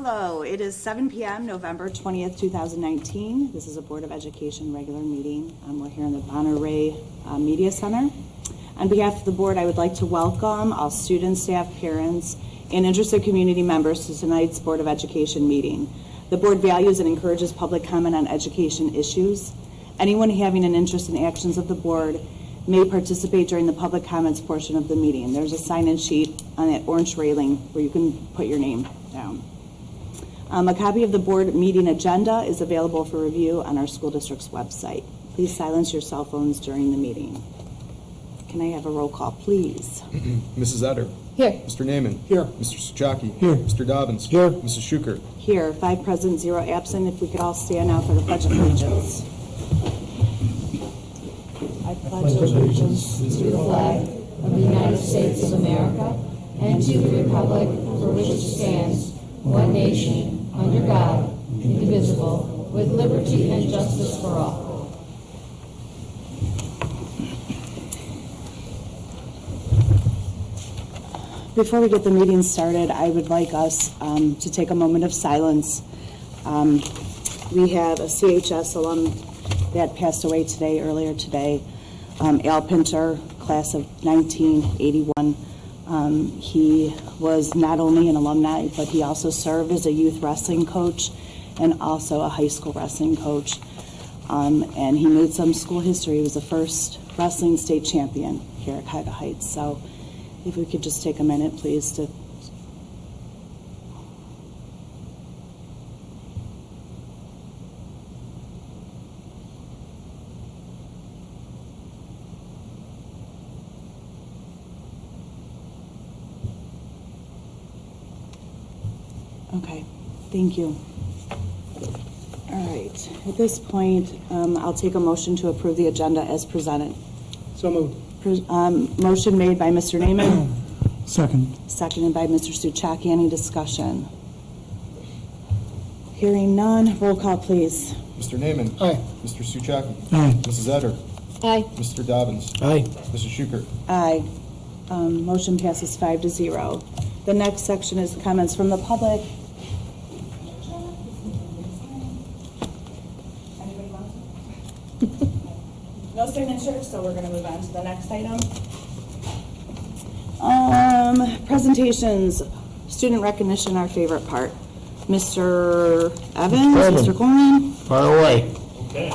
Hello, it is 7 p.m. November 20th, 2019. This is a Board of Education regular meeting. We're here in the Bonner-Ray Media Center. On behalf of the board, I would like to welcome all students, staff, parents, and interested community members to tonight's Board of Education meeting. The board values and encourages public comment on education issues. Anyone having an interest in actions of the board may participate during the public comments portion of the meeting. There's a sign-in sheet on that orange railing where you can put your name down. A copy of the board meeting agenda is available for review on our school district's website. Please silence your cell phones during the meeting. Can I have a roll call, please? Mrs. Etter. Here. Mr. Naaman. Here. Mr. Suchaki. Here. Mr. Dobbins. Here. Mrs. Schuker. Here, 5 present, 0 absent. If we could all stand now for the Pledge of Allegiance. I pledge allegiance to the flag of the United States of America and to the republic for which it stands, one nation, under God, indivisible, with liberty and justice for all. Before we get the meeting started, I would like us to take a moment of silence. We have a CHS alum that passed away earlier today, Al Pinter, class of 1981. He was not only an alumni, but he also served as a youth wrestling coach and also a high school wrestling coach. And he made some school history. He was the first wrestling state champion here at Cuyahoga Heights. So if we could just take a minute, please, to Okay, thank you. All right, at this point, I'll take a motion to approve the agenda as presented. So moved. Motion made by Mr. Naaman. Second. Seconded by Mr. Suchaki. Any discussion? Hearing none, roll call, please. Mr. Naaman. Aye. Mr. Suchaki. Aye. Mrs. Etter. Aye. Mr. Dobbins. Aye. Mrs. Schuker. Aye. Motion passes 5-0. The next section is comments from the public. No signatures, so we're going to move on to the next item. Presentations, student recognition, our favorite part. Mr. Evans, Mr. Coleman. Far away. Okay.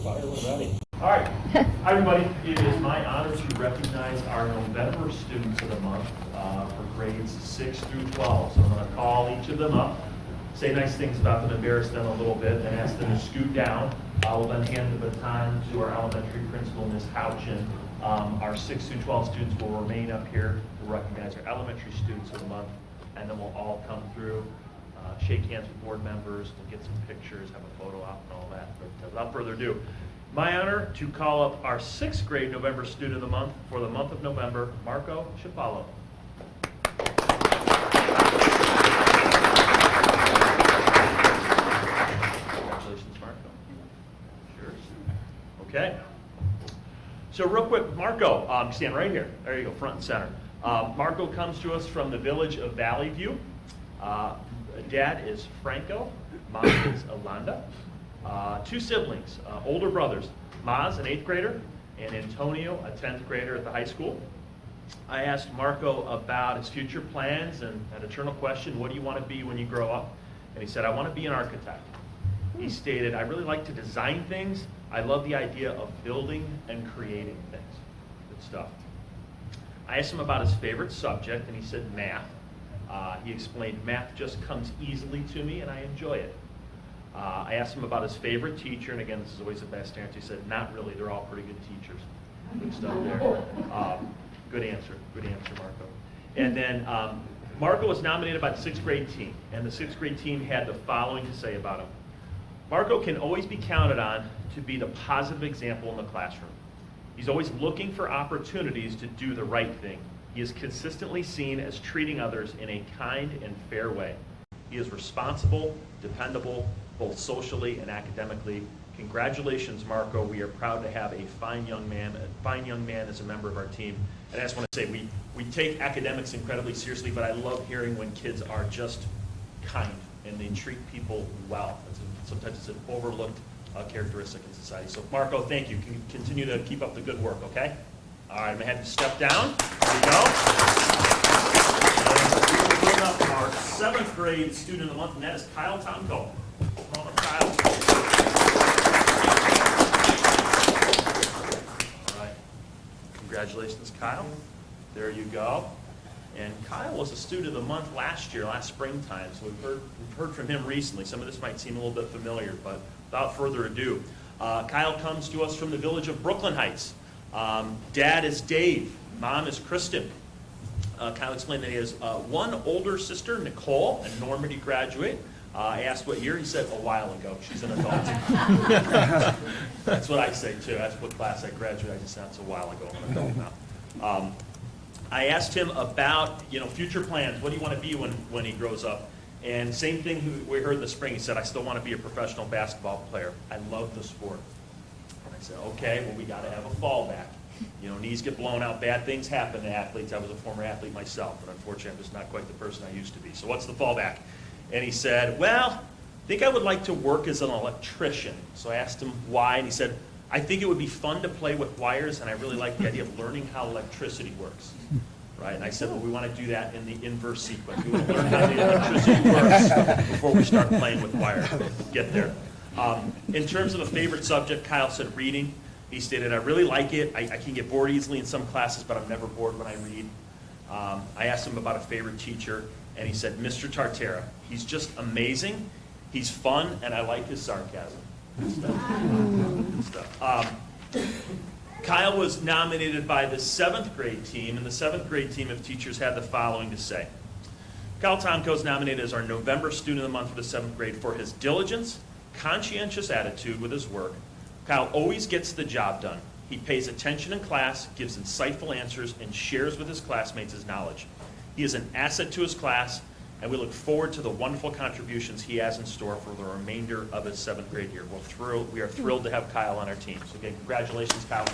Fire, we're ready. All right. Hi, everybody. It is my honor to recognize our November students of the month for grades 6 through 12. So I'm going to call each of them up, say nice things about them, embarrass them a little bit, and ask them to scoot down. I will then hand the baton to our elementary principal, Ms. Houchin. Our 6 through 12 students will remain up here to recognize our elementary students of the month, and then we'll all come through, shake hands with board members, we'll get some pictures, have a photo op and all that. But without further ado, my honor to call up our 6th grade November student of the month for the month of November, Marco Chapalo. Congratulations, Marco. Cheers. Okay. So real quick, Marco, stand right here. There you go, front and center. Marco comes to us from the village of Valley View. Dad is Franco, mom is Alanda. 2 siblings, older brothers, Maz, an 8th grader, and Antonio, a 10th grader at the high school. I asked Marco about his future plans and an eternal question, what do you want to be when you grow up? And he said, I want to be an architect. He stated, I really like to design things. I love the idea of building and creating things. Good stuff. I asked him about his favorite subject, and he said math. He explained, math just comes easily to me, and I enjoy it. I asked him about his favorite teacher, and again, this is always the best answer. He said, not really, they're all pretty good teachers. Good stuff there. Good answer, Marco. And then Marco was nominated by the 6th grade team, and the 6th grade team had the following to say about him. Marco can always be counted on to be the positive example in the classroom. He's always looking for opportunities to do the right thing. He is consistently seen as treating others in a kind and fair way. He is responsible, dependable, both socially and academically. Congratulations, Marco. We are proud to have a fine young man as a member of our team. And I just want to say, we take academics incredibly seriously, but I love hearing when kids are just kind, and they treat people well. Sometimes it's an overlooked characteristic in society. So Marco, thank you. Can you continue to keep up the good work, okay? All right, I'm going to have you step down. There you go. And we're bring up our 7th grade student of the month, and that is Kyle Tomko. Come on up, Kyle. All right. Congratulations, Kyle. There you go. And Kyle was a student of the month last springtime, so we've heard from him recently. Some of this might seem a little bit familiar, but without further ado, Kyle comes to us from the village of Brooklyn Heights. Dad is Dave, mom is Kristen. Kyle explained that he has one older sister, Nicole, a Normandy graduate. I asked what year, he said a while ago. She's an adult. That's what I say too. That's what class I graduated. I just said it's a while ago. I'm an adult now. I asked him about future plans. What do you want to be when he grows up? And same thing we heard in the spring. He said, I still want to be a professional basketball player. I love the sport. And I said, okay, well, we got to have a fallback. Knees get blown out. Bad things happen to athletes. I was a former athlete myself, but unfortunately, I'm just not quite the person I used to be. So what's the fallback? And he said, well, I think I would like to work as an electrician. So I asked him why, and he said, I think it would be fun to play with wires, and I really like the idea of learning how electricity works. Right? And I said, well, we want to do that in the inverse sequence. We want to learn how the electricity works before we start playing with wires. Get there. In terms of a favorite subject, Kyle said reading. He stated, I really like it. I can get bored easily in some classes, but I'm never bored when I read. I asked him about a favorite teacher, and he said, Mr. Tartera. He's just amazing. He's fun, and I like his sarcasm. Good stuff. Kyle was nominated by the 7th grade team, and the 7th grade team of teachers had the following to say. Kyle Tomko is nominated as our November Student of the Month for the 7th grade for his diligence, conscientious attitude with his work. Kyle always gets the job done. He pays attention in class, gives insightful answers, and shares with his classmates his knowledge. He is an asset to his class, and we look forward to the wonderful contributions he has in store for the remainder of his 7th grade year. We are thrilled to have Kyle on our team. So again, congratulations, Kyle.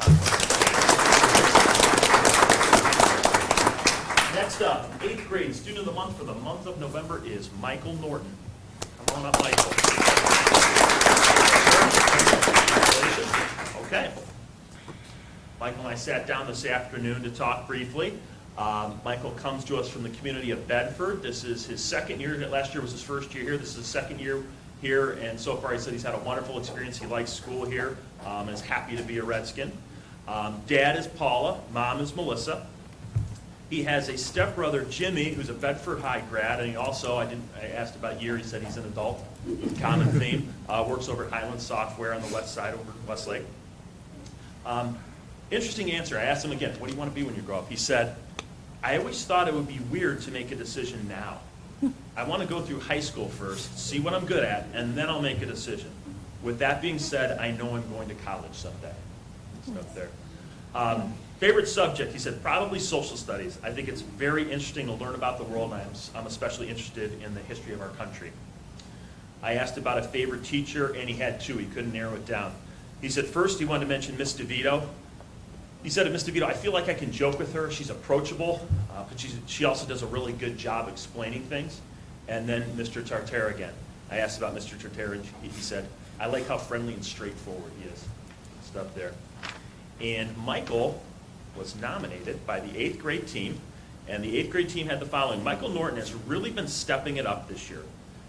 Next up, 8th grade student of the month for the month of November is Michael Norton. Come on up, Michael. Congratulations. Okay. Michael and I sat down this afternoon to talk briefly. Michael comes to us from the community of Bedford. This is his 2nd year. Last year was his 1st year here. This is his 2nd year here, and so far he said he's had a wonderful experience. He likes school here and is happy to be a Redskin. Dad is Paula. Mom is Melissa. He has a stepbrother, Jimmy, who's a Bedford High grad, and he also, I asked about year, he said he's an adult. Common theme. Works over at Highland Software on the west side over Westlake. Interesting answer. I asked him again, what do you want to be when you grow up? He said, I always thought it would be weird to make a decision now. I want to go through high school first, see what I'm good at, and then I'll make a decision. With that being said, I know I'm going to college someday. Stuff there. Favorite subject, he said, probably social studies. I think it's very interesting to learn about the world, and I'm especially interested in the history of our country. I asked about a favorite teacher, and he had 2. He couldn't narrow it down. He said first he wanted to mention Miss DeVito. He said to Miss DeVito, I feel like I can joke with her. She's approachable, but she also does a really good job explaining things. And then Mr. Tartera again. I asked about Mr. Tartera, and he said, I like how friendly and straightforward he is. Stuff there. And Michael was nominated by the 8th grade team, and the 8th grade team had the following. Michael Norton has really been stepping it up this year.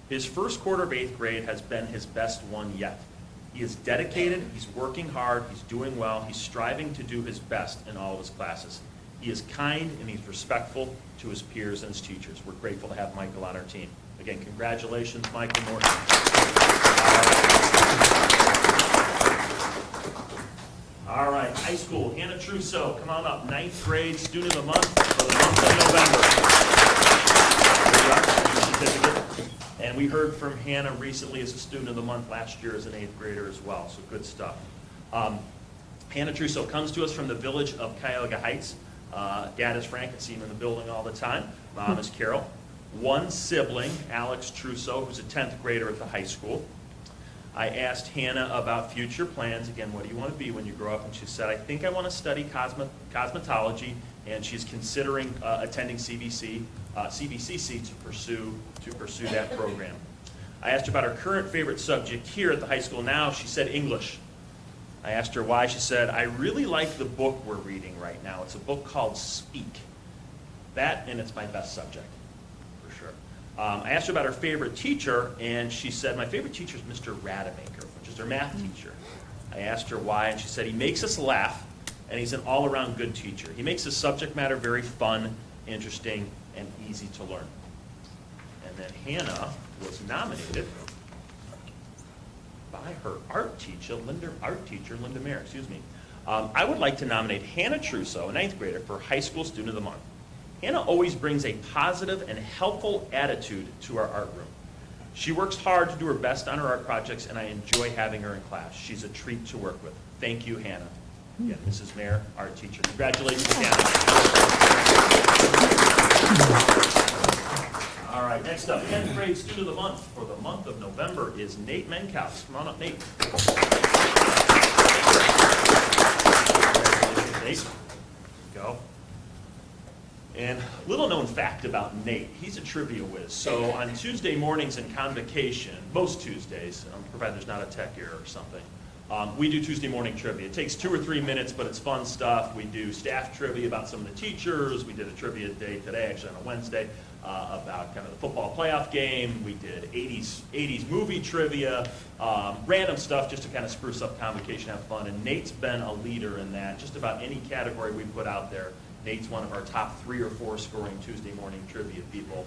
His first quarter of 8th grade has been his best one yet. He is dedicated, he's working hard, he's doing well, he's striving to do his best in all of his classes. He is kind and he's respectful to his peers and his teachers. We're grateful to have Michael on our team. Again, congratulations, Michael Norton. All right, high school, Hannah Trousseau, come on up, 9th grade, student of the month for the month of November. There you are, certificate. And we heard from Hannah recently as a student of the month, last year as an 8th grader as well, so good stuff. Hannah Trousseau comes to us from the village of Cuyahoga Heights. Dad is Frank, I see him in the building all the time. Mom is Carol. One sibling, Alex Trousseau, who's a 10th grader at the high school. I asked Hannah about future plans. Again, what do you want to be when you grow up? And she said, I think I want to study cosmetology and she's considering attending CVCC to pursue that program. I asked her about her current favorite subject here at the high school now. She said English. I asked her why. She said, I really like the book we're reading right now. It's a book called Speak. That, and it's my best subject, for sure. I asked her about her favorite teacher, and she said, my favorite teacher is Mr. Rademacher, which is her math teacher. I asked her why, and she said, he makes us laugh, and he's an all-around good teacher. He makes the subject matter very fun, interesting, and easy to learn. And then Hannah was nominated by her art teacher, Linda Mayer, I would like to nominate Hannah Trusso, a 9th grader, for High School Student of the Month. Hannah always brings a positive and helpful attitude to our art room. She works hard to do her best on her art projects, and I enjoy having her in class. She's a treat to work with. Thank you, Hannah. Again, Mrs. Mayer, art teacher. Congratulations, Hannah. All right, next up, 10th grade student of the month for the month of November is Nate Menkaus. Come on up, Nate. Congratulations, Nate. Go. And little known fact about Nate, he's a trivia whiz. So on Tuesday mornings in convocation, most Tuesdays, provided there's not a tech error or something, we do Tuesday morning trivia. It takes 2 or 3 minutes, but it's fun stuff. We do staff trivia about some of the teachers. We did a trivia day today, actually on a Wednesday, about kind of the football playoff game. We did 80s movie trivia, random stuff just to kind of spruce up convocation, have fun. And Nate's been a leader in that. Just about any category we put out there, Nate's one of our top 3 or 4 scoring Tuesday morning trivia people,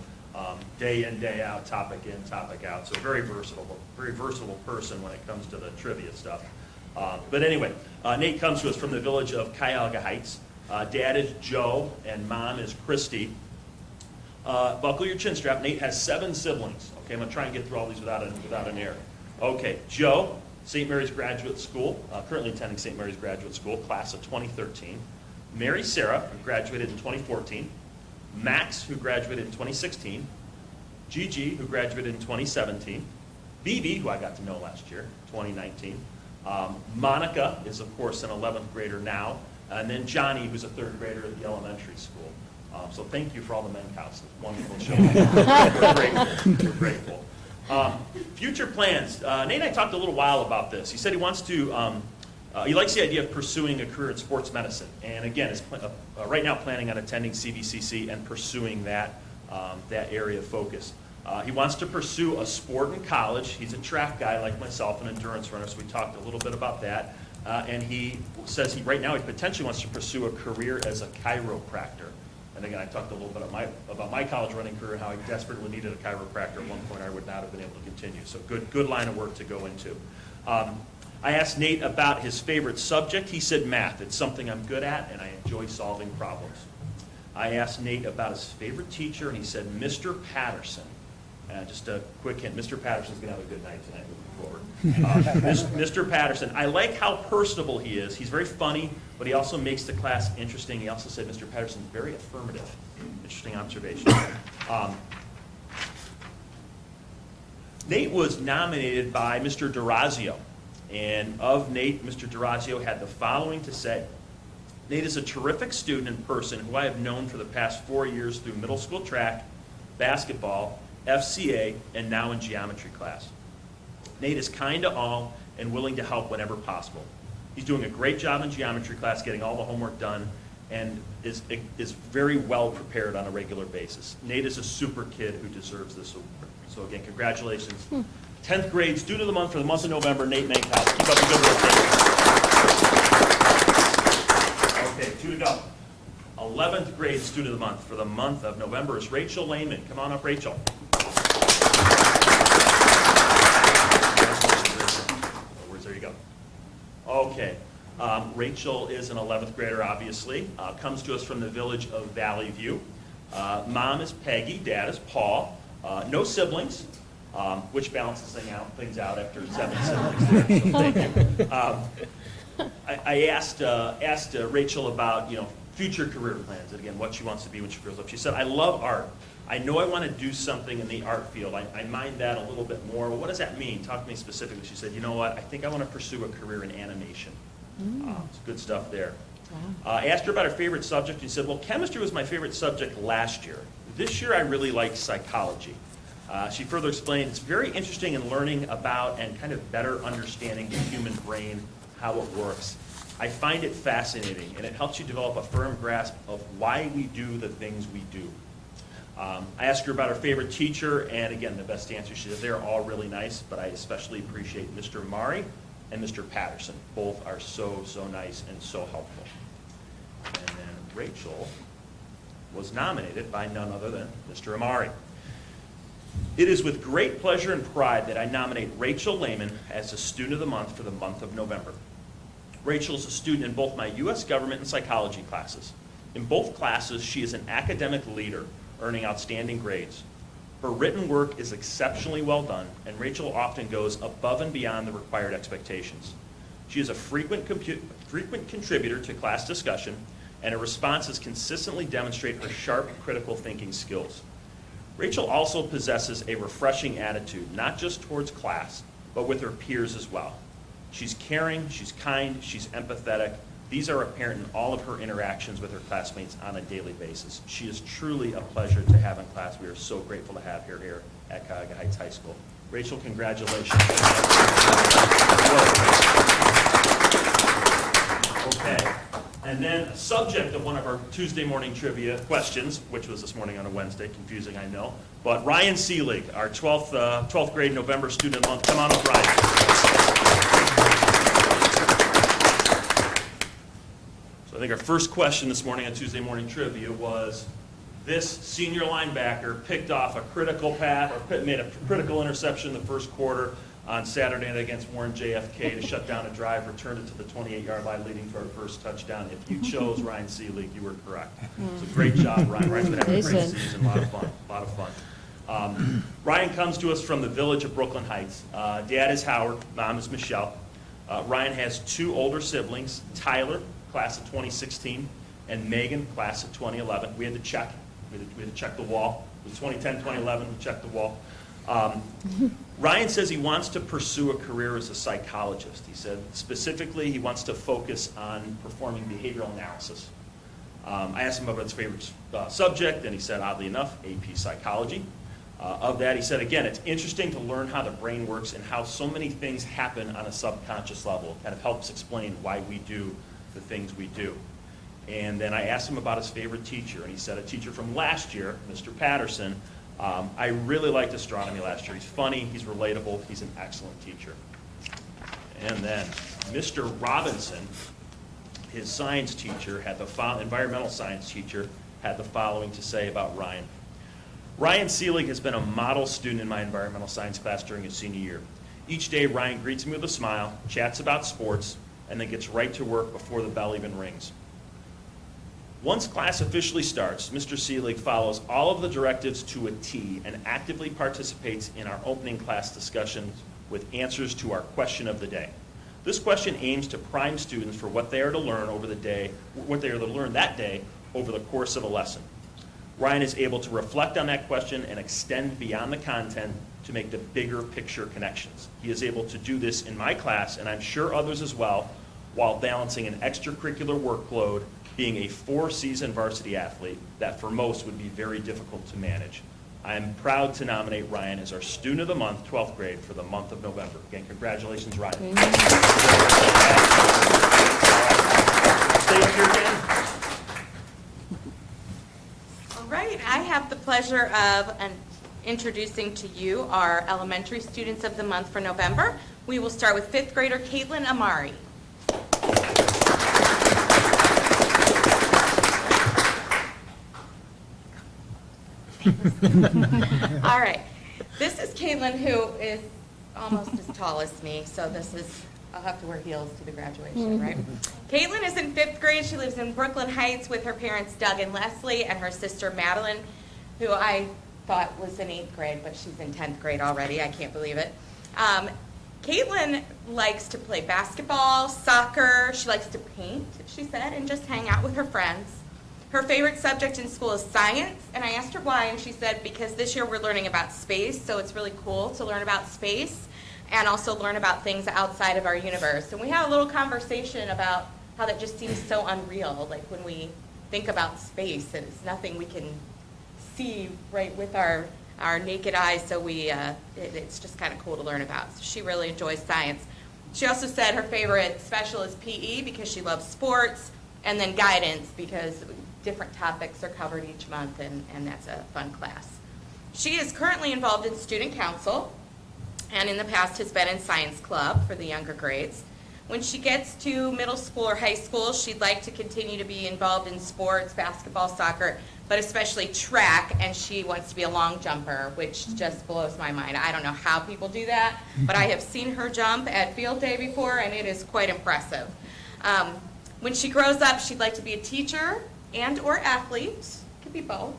day in, day out, topic in, topic out. So very versatile person when it comes to the trivia stuff. But anyway, Nate comes to us from the village of Cuyahoga Heights. Dad is Joe and mom is Christy. Buckle your chin strap. Nate has 7 siblings. Okay, I'm going to try and get through all these without an error. Okay, Joe, St. Mary's Graduate School, currently attending St. Mary's Graduate School, class of 2013. Mary Sarah, who graduated in 2014. Max, who graduated in 2016. Gigi, who graduated in 2017. Vivi, who I got to know last year, 2019. Monica is, of course, an 11th grader now. And then Johnny, who's a 3rd grader at the elementary school. So thank you for all the Menkaus. Wonderful show. We're grateful. Future plans. Nate and I talked a little while about this. He said he wants to, he likes the idea of pursuing a career in sports medicine. And again, is right now planning on attending CVCC and pursuing that area of focus. He wants to pursue a sport in college. He's a track guy like myself, an endurance runner, so we talked a little bit about that. And he says right now he potentially wants to pursue a career as a chiropractor. And again, I talked a little bit about my college running career and how I desperately needed a chiropractor. At one point, I would not have been able to continue. So good line of work to go into. I asked Nate about his favorite subject. He said math. It's something I'm good at, and I enjoy solving problems. I asked Nate about his favorite teacher, and he said Mr. Patterson. Just a quick hint, Mr. Patterson's going to have a good night tonight moving forward. Mr. Patterson, I like how personable he is. He's very funny, but he also makes the class interesting. He also said Mr. Patterson's very affirmative. Interesting observation. Nate was nominated by Mr. Durazio. And of Nate, Mr. Durazio had the following to say. Nate is a terrific student and person who I have known for the past 4 years through middle school track, basketball, FCA, and now in geometry class. Nate is kind to all and willing to help whenever possible. He's doing a great job in geometry class, getting all the homework done, and is very well prepared on a regular basis. Nate is a super kid who deserves this award. So again, congratulations. 10th grade student of the month for the month of November, Nate Menkaus. Keep up the good work. Okay, 2 to go. 11th grade student of the month for the month of November is Rachel Lehman. Come on up, Rachel. There you go. Okay. Rachel is an 11th grader, obviously. Comes to us from the village of Valley View. Mom is Peggy. Dad is Paul. No siblings. Which balances things out after 7 siblings. So thank you. I asked Rachel about future career plans, and again what she wants to be when she grows up. She said, "I love art. I know I want to do something in the art field. I mind that a little bit more. Well, what does that mean? Talk to me specifically." She said, "You know what? I think I want to pursue a career in animation." It's good stuff there. I asked her about her favorite subject. She said, well, chemistry was my favorite subject last year. This year I really liked psychology. She further explained, it's very interesting in learning about and kind of better understanding the human brain, how it works. I find it fascinating, and it helps you develop a firm grasp of why we do the things we do. I asked her about her favorite teacher, and again, the best answer, she said, they're all really nice, but I especially appreciate Mr. Amari and Mr. Patterson. Both are so, so nice and so helpful. And then Rachel was nominated by none other than Mr. Amari. It is with great pleasure and pride that I nominate Rachel Lehman as the Student of the Month for the month of November. Rachel is a student in both my U.S. Government and Psychology classes. In both classes, she is an academic leader, earning outstanding grades. Her written work is exceptionally well done, and Rachel often goes above and beyond the required expectations. She is a frequent contributor to class discussion, and her responses consistently demonstrate her sharp critical thinking skills. Rachel also possesses a refreshing attitude, not just towards class, but with her peers as well. She's caring, she's kind, she's empathetic. These are apparent in all of her interactions with her classmates on a daily basis. She is truly a pleasure to have in class. We are so grateful to have her here at Cuyahoga Heights High School. Rachel, congratulations. Okay, and then a subject of one of our Tuesday morning trivia questions, which was this morning on a Wednesday, confusing I know, but Ryan Seelig, our 12th grade November student of the month. Come on up, Ryan. I think our first question this morning on Tuesday morning trivia was, this senior linebacker picked off a critical pass, or made a critical interception in the first quarter on Saturday night against Warren JFK to shut down a drive, returned it to the 28-yard line, leading to our first touchdown. If you chose Ryan Seelig, you were correct. So great job, Ryan. Ryan's been having a great season, a lot of fun. Ryan comes to us from the village of Brooklyn Heights. Dad is Howard, mom is Michelle. Ryan has two older siblings, Tyler, class of 2016, and Megan, class of 2011. We had to check. We had to check the wall. It was 2010, 2011, we checked the wall. Ryan says he wants to pursue a career as a psychologist. He said specifically he wants to focus on performing behavioral analysis. I asked him about his favorite subject, and he said, oddly enough, AP Psychology. Of that, he said, again, it's interesting to learn how the brain works and how so many things happen on a subconscious level. It kind of helps explain why we do the things we do. And then I asked him about his favorite teacher, and he said a teacher from last year, Mr. Patterson. I really liked astronomy last year. He's funny, he's relatable, he's an excellent teacher. And then Mr. Robinson, his science teacher, environmental science teacher, had the following to say about Ryan. Ryan Seelig has been a model student in my environmental science class during his senior year. Each day, Ryan greets me with a smile, chats about sports, and then gets right to work before the bell even rings. Once class officially starts, Mr. Seelig follows all of the directives to a T and actively participates in our opening class discussions with answers to our question of the day. This question aims to prime students for what they are to learn that day over the course of a lesson. Ryan is able to reflect on that question and extend beyond the content to make the bigger picture connections. He is able to do this in my class, and I'm sure others as well, while balancing an extracurricular workload, being a 4-season varsity athlete that for most would be very difficult to manage. I am proud to nominate Ryan as our Student of the Month, 12th grade, for the month of November. Again, congratulations, Ryan. Stay up here, Dan. All right, I have the pleasure of introducing to you our elementary students of the month for November. We will start with 5th grader Caitlin Amari. All right, this is Caitlin, who is almost as tall as me, so I'll have to wear heels to the graduation, right? Caitlin is in 5th grade. She lives in Brooklyn Heights with her parents Doug and Leslie and her sister Madeline, who I thought was in 8th grade, but she's in 10th grade already. I can't believe it. Caitlin likes to play basketball, soccer. She likes to paint, she said, and just hang out with her friends. Her favorite subject in school is science, and I asked her why, and she said because this year we're learning about space, so it's really cool to learn about space and also learn about things outside of our universe. And we had a little conversation about how that just seems so unreal. Like when we think about space, and it's nothing we can see right with our naked eyes, so it's just kind of cool to learn about. So she really enjoys science. She also said her favorite special is PE because she loves sports, and then guidance because different topics are covered each month, and that's a fun class. She is currently involved in student council, and in the past has been in science club for the younger grades. When she gets to middle school or high school, she'd like to continue to be involved in sports, basketball, soccer, but especially track, and she wants to be a long jumper, which just blows my mind. I don't know how people do that, but I have seen her jump at field day before, and it is quite impressive. When she grows up, she'd like to be a teacher and or athlete. Could be both.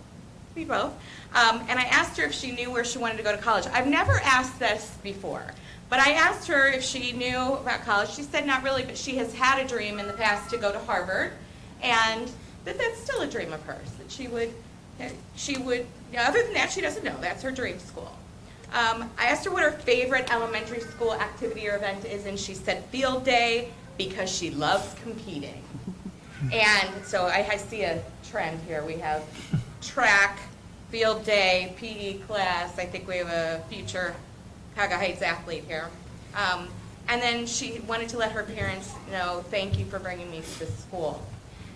Could be both. And I asked her if she knew where she wanted to go to college. I've never asked this before, but I asked her if she knew about college. She said not really, but she has had a dream in the past to go to Harvard, and that's still a dream of hers, that she would, other than that, she doesn't know. That's her dream school. I asked her what her favorite elementary school activity or event is, and she said field day because she loves competing. And so I see a trend here. We have track, field day, PE class. I think we have a future Cuyahoga Heights athlete here. And then she wanted to let her parents know, thank you for bringing me to this school.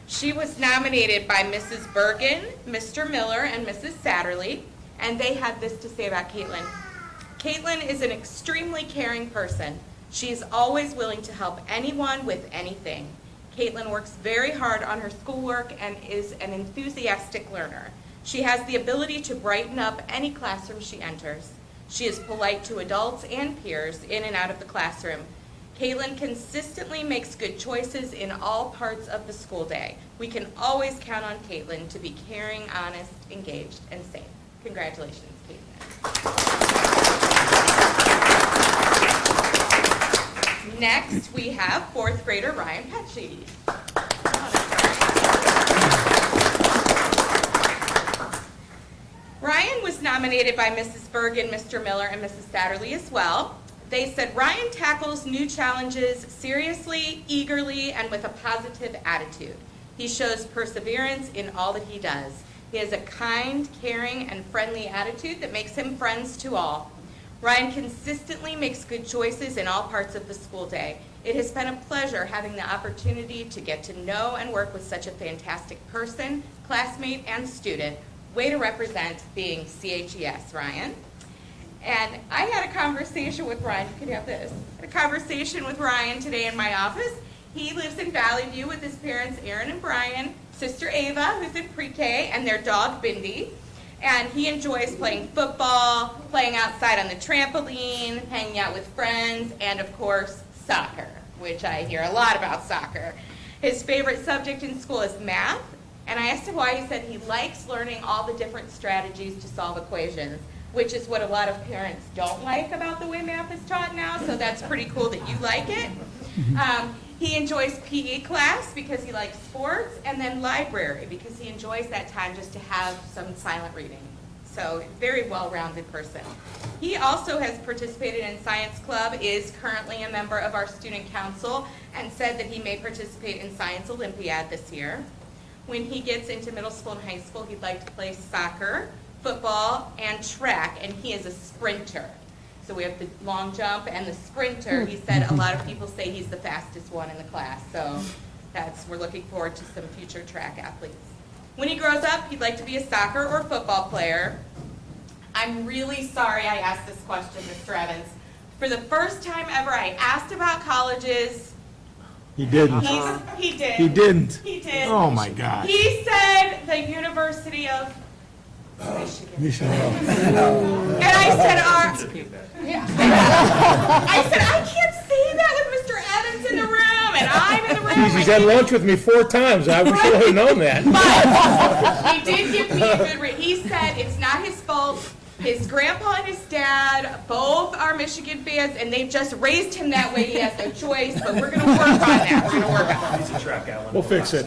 She was nominated by Mrs. Bergen, Mr. Miller, and Mrs. Satterley, and they had this to say about Caitlin. Caitlin is an extremely caring person. She is always willing to help anyone with anything. Caitlin works very hard on her schoolwork and is an enthusiastic learner. She has the ability to brighten up any classroom she enters. She is polite to adults and peers in and out of the classroom. Caitlin consistently makes good choices in all parts of the school day. We can always count on Caitlin to be caring, honest, engaged, and safe. Congratulations, Caitlin. Next, we have fourth grader Ryan Petchy. Ryan was nominated by Mrs. Bergen, Mr. Miller, and Mrs. Satterley as well. They said Ryan tackles new challenges seriously, eagerly, and with a positive attitude. He shows perseverance in all that he does. He has a kind, caring, and friendly attitude that makes him friends to all. Ryan consistently makes good choices in all parts of the school day. It has been a pleasure having the opportunity to get to know and work with such a fantastic person, classmate, and student. Way to represent being CHES, Ryan. And I had a conversation with Ryan, you could have this, a conversation with Ryan today in my office. He lives in Valley View with his parents, Aaron and Brian, sister Ava, who's in pre-K, and their dog, Bindi. And he enjoys playing football, playing outside on the trampoline, hanging out with friends, and of course, soccer, which I hear a lot about soccer. His favorite subject in school is math, and I asked him why. He said he likes learning all the different strategies to solve equations, which is what a lot of parents don't like about the way math is taught now, so that's pretty cool that you like it. He enjoys PE class because he likes sports, and then library because he enjoys that time just to have some silent reading. So very well-rounded person. He also has participated in science club, is currently a member of our student council, and said that he may participate in Science Olympiad this year. When he gets into middle school and high school, he'd like to play soccer, football, and track, and he is a sprinter. So we have the long jump and the sprinter. He said a lot of people say he's the fastest one in the class, so we're looking forward to some future track athletes. When he grows up, he'd like to be a soccer or football player. I'm really sorry I asked this question, Mr. Evans. For the first time ever, I asked about colleges. He didn't. He did. He didn't. He did. Oh my gosh. He said the University of Michigan. And I said, I can't say that with Mr. Evans in the room, and I'm in the room. He's had lunch with me 4 times. I wish I would have known that. But he did give me a good read. He said it's not his fault. His grandpa and his dad both are Michigan fans, and they've just raised him that way. He has no choice, but we're going to work on that. We're going to work on He's a track guy. We'll fix it.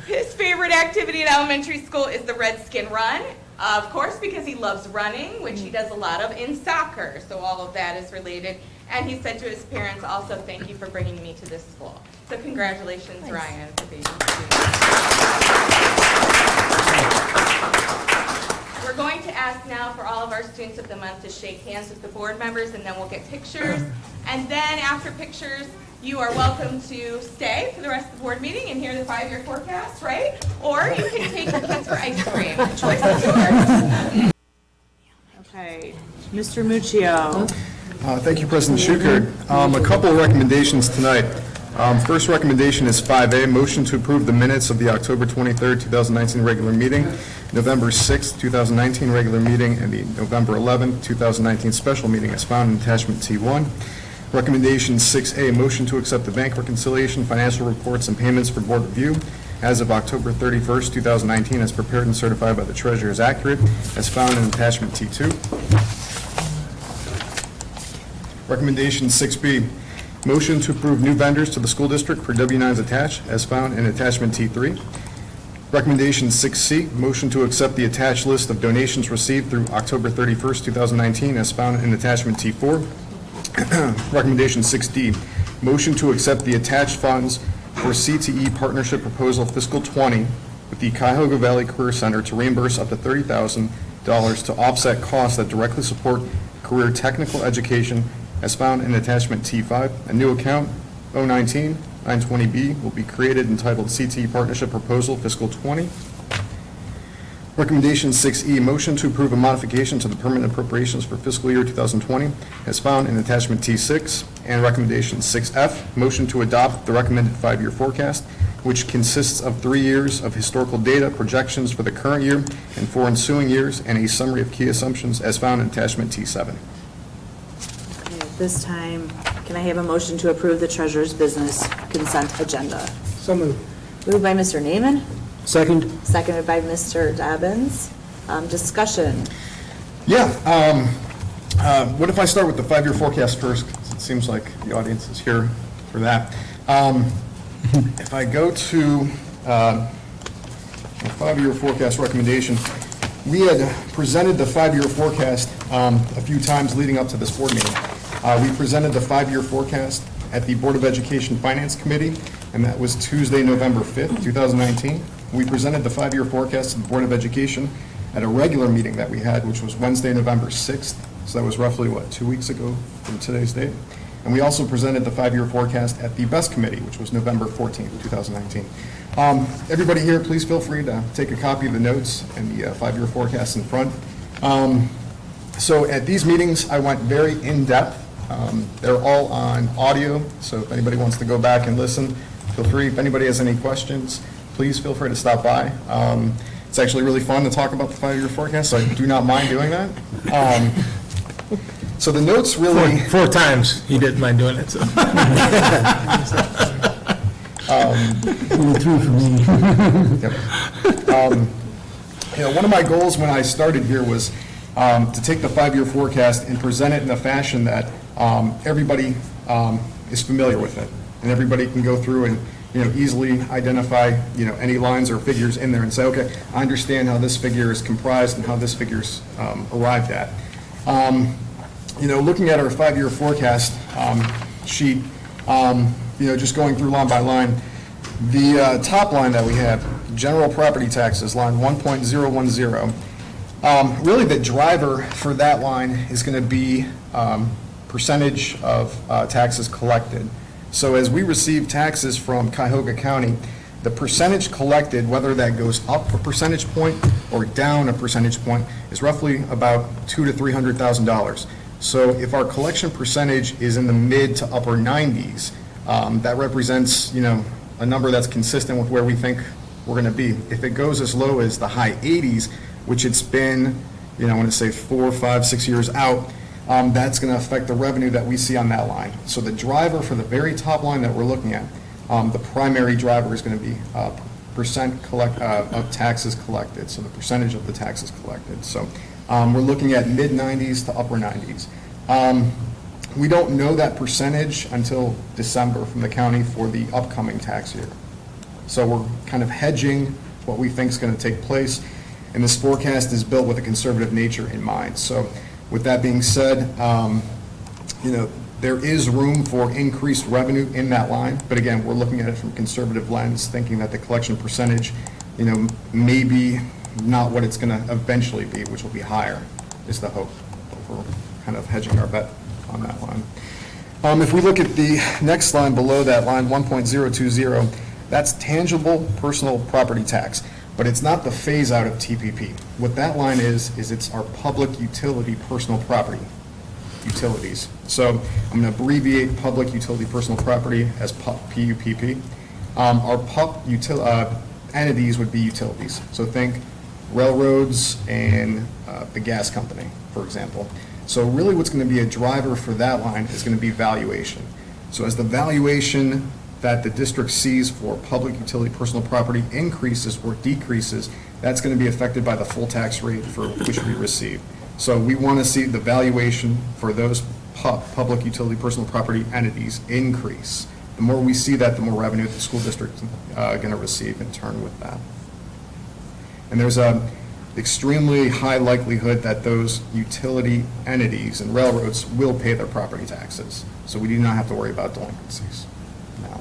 His favorite activity in elementary school is the Redskin Run. Of course, because he loves running, which he does a lot of, in soccer, so all of that is related. And he said to his parents also, thank you for bringing me to this school. So congratulations, Ryan, for being We're going to ask now for all of our students of the month to shake hands with the board members, and then we'll get pictures. And then after pictures, you are welcome to stay for the rest of the board meeting and hear the 5-year forecast, right? Or you can take your kids for ice cream. The choice is yours. Okay, Mr. Muccio. Thank you, President Schukert. A couple of recommendations tonight. First recommendation is 5A, motion to approve the minutes of the October 23rd, 2019 regular meeting, November 6th, 2019 regular meeting, and the November 11th, 2019 special meeting as found in attachment T1. Recommendation 6A, motion to accept the bank reconciliation, financial reports, and payments for board review as of October 31st, 2019, as prepared and certified by the treasurer as accurate, as found in attachment T2. Recommendation 6B, motion to approve new vendors to the school district for W-9s attached, as found in attachment T3. Recommendation 6C, motion to accept the attached list of donations received through October 31st, 2019, as found in attachment T4. Recommendation 6D, motion to accept the attached funds for CTE partnership proposal fiscal 20 with the Cuyahoga Valley Career Center to reimburse up to $30,000 to offset costs that directly support career technical education as found in attachment T5. A new account 019-920B will be created entitled CTE partnership proposal fiscal 20. Recommendation 6E, motion to approve a modification to the permanent appropriations for fiscal year 2020 as found in attachment T6. And recommendation 6F, motion to adopt the recommended 5-year forecast, which consists of 3 years of historical data projections for the current year and 4 ensuing years, and a summary of key assumptions as found in attachment T7. Okay, at this time, can I have a motion to approve the treasurer's business consent agenda? So moved. Moved by Mr. Naaman, Second. seconded by Mr. Dobbins. Discussion. Yeah, what if I start with the 5-year forecast first? 'Cause it seems like the audience is here for that. If I go to a 5-year forecast recommendation, we had presented the 5-year forecast a few times leading up to this board meeting. We presented the 5-year forecast at the Board of Education Finance Committee, and that was Tuesday, November 5th, 2019. We presented the 5-year forecast to the Board of Education at a regular meeting that we had, which was Wednesday, November 6th. So that was roughly, 2 weeks ago from today's date. And we also presented the 5-year forecast at the BEST Committee, which was November 14th, 2019. Everybody here, please feel free to take a copy of the notes and the 5-year forecast in front. So at these meetings, I went very in-depth. They're all on audio, so if anybody wants to go back and listen, feel free. If anybody has any questions, please feel free to stop by. It's actually really fun to talk about the 5-year forecast, so I do not mind doing that. So the notes really... Four times he didn't mind doing it, so. One of my goals when I started here was to take the 5-year forecast and present it in a fashion that everybody is familiar with it, and everybody can go through and easily identify any lines or figures in there and say, okay, I understand how this figure is comprised and how this figure's arrived at. Looking at our 5-year forecast sheet, just going through line by line, the top line that we have, general property taxes, line 1.010. Really the driver for that line is going to be percentage of taxes collected. So as we receive taxes from Cuyahoga County, the percentage collected, whether that goes up a percentage point or down a percentage point, is roughly about $200,000 to $300,000. So if our collection percentage is in the mid to upper 90s, that represents a number that's consistent with where we think we're going to be. If it goes as low as the high 80s, which it's been, I want to say 4, 5, 6 years out, that's going to affect the revenue that we see on that line. So the driver for the very top line that we're looking at, the primary driver is going to be percent of taxes collected, so the percentage of the taxes collected. So we're looking at mid-90s to upper 90s. We don't know that percentage until December from the county for the upcoming tax year. So we're kind of hedging what we think is going to take place. And this forecast is built with a conservative nature in mind. So with that being said, there is room for increased revenue in that line, but again, we're looking at it from a conservative lens, thinking that the collection percentage, may be not what it's going to eventually be, which will be higher, is the hope. We're kind of hedging our bet on that line. If we look at the next line below that line, 1.020, that's tangible personal property tax, but it's not the phase out of TPP. What that line is it's our public utility personal property utilities. So I'm going to abbreviate public utility personal property as PUPP. Our PUP entities would be utilities. So think railroads and the gas company, for example. So really what's going to be a driver for that line is going to be valuation. So as the valuation that the district sees for public utility personal property increases or decreases, that's going to be affected by the full tax rate for which we receive. So we want to see the valuation for those public utility personal property entities increase. The more we see that, the more revenue the school district is going to receive in turn with that. And there's an extremely high likelihood that those utility entities and railroads will pay their property taxes. So we do not have to worry about delinquencies now.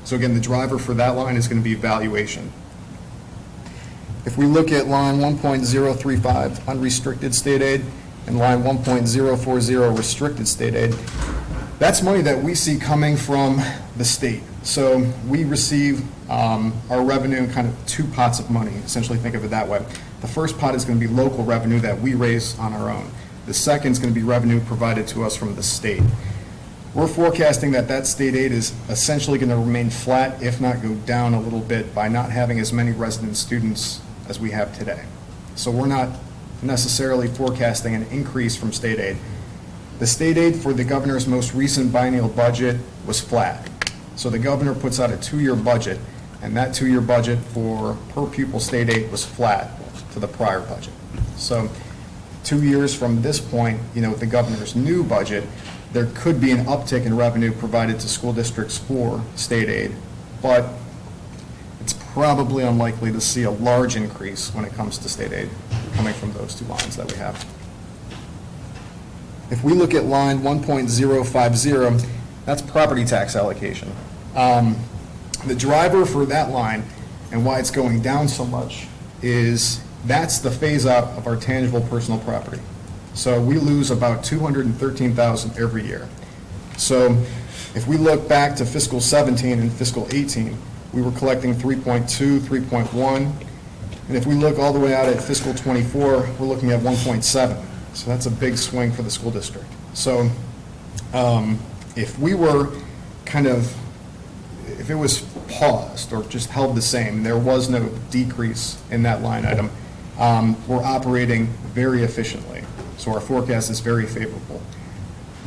So again, the driver for that line is going to be valuation. If we look at line 1.035, unrestricted state aid, and line 1.040, restricted state aid, that's money that we see coming from the state. So we receive our revenue in kind of two pots of money, essentially think of it that way. The first pot is going to be local revenue that we raise on our own. The second is going to be revenue provided to us from the state. We're forecasting that state aid is essentially going to remain flat, if not go down a little bit, by not having as many resident students as we have today. So we're not necessarily forecasting an increase from state aid. The state aid for the governor's most recent biennial budget was flat. So the governor puts out a 2-year budget, and that 2-year budget for per pupil state aid was flat to the prior budget. So 2 years from this point, with the governor's new budget, there could be an uptick in revenue provided to school districts for state aid, but it's probably unlikely to see a large increase when it comes to state aid coming from those two lines that we have. If we look at line 1.050, that's property tax allocation. The driver for that line and why it's going down so much is that's the phase out of our tangible personal property. So we lose about $213,000 every year. So if we look back to fiscal 17 and fiscal 18, we were collecting 3.2, 3.1. And if we look all the way out at fiscal 24, we're looking at 1.7. So that's a big swing for the school district. So if we were if it was paused or just held the same, there was no decrease in that line item, we're operating very efficiently. So our forecast is very favorable.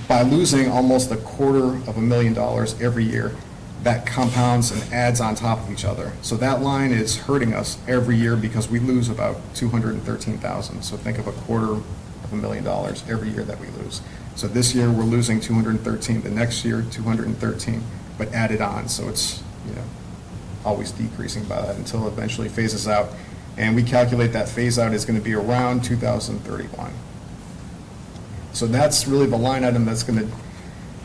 By losing almost $250,000 every year, that compounds and adds on top of each other. So that line is hurting us every year because we lose about $213,000. So think of $250,000 every year that we lose. So this year we're losing 213, the next year 213, but added on. So it's always decreasing by that until it eventually phases out. And we calculate that phase out is going to be around 2031. So that's really the line item that's going to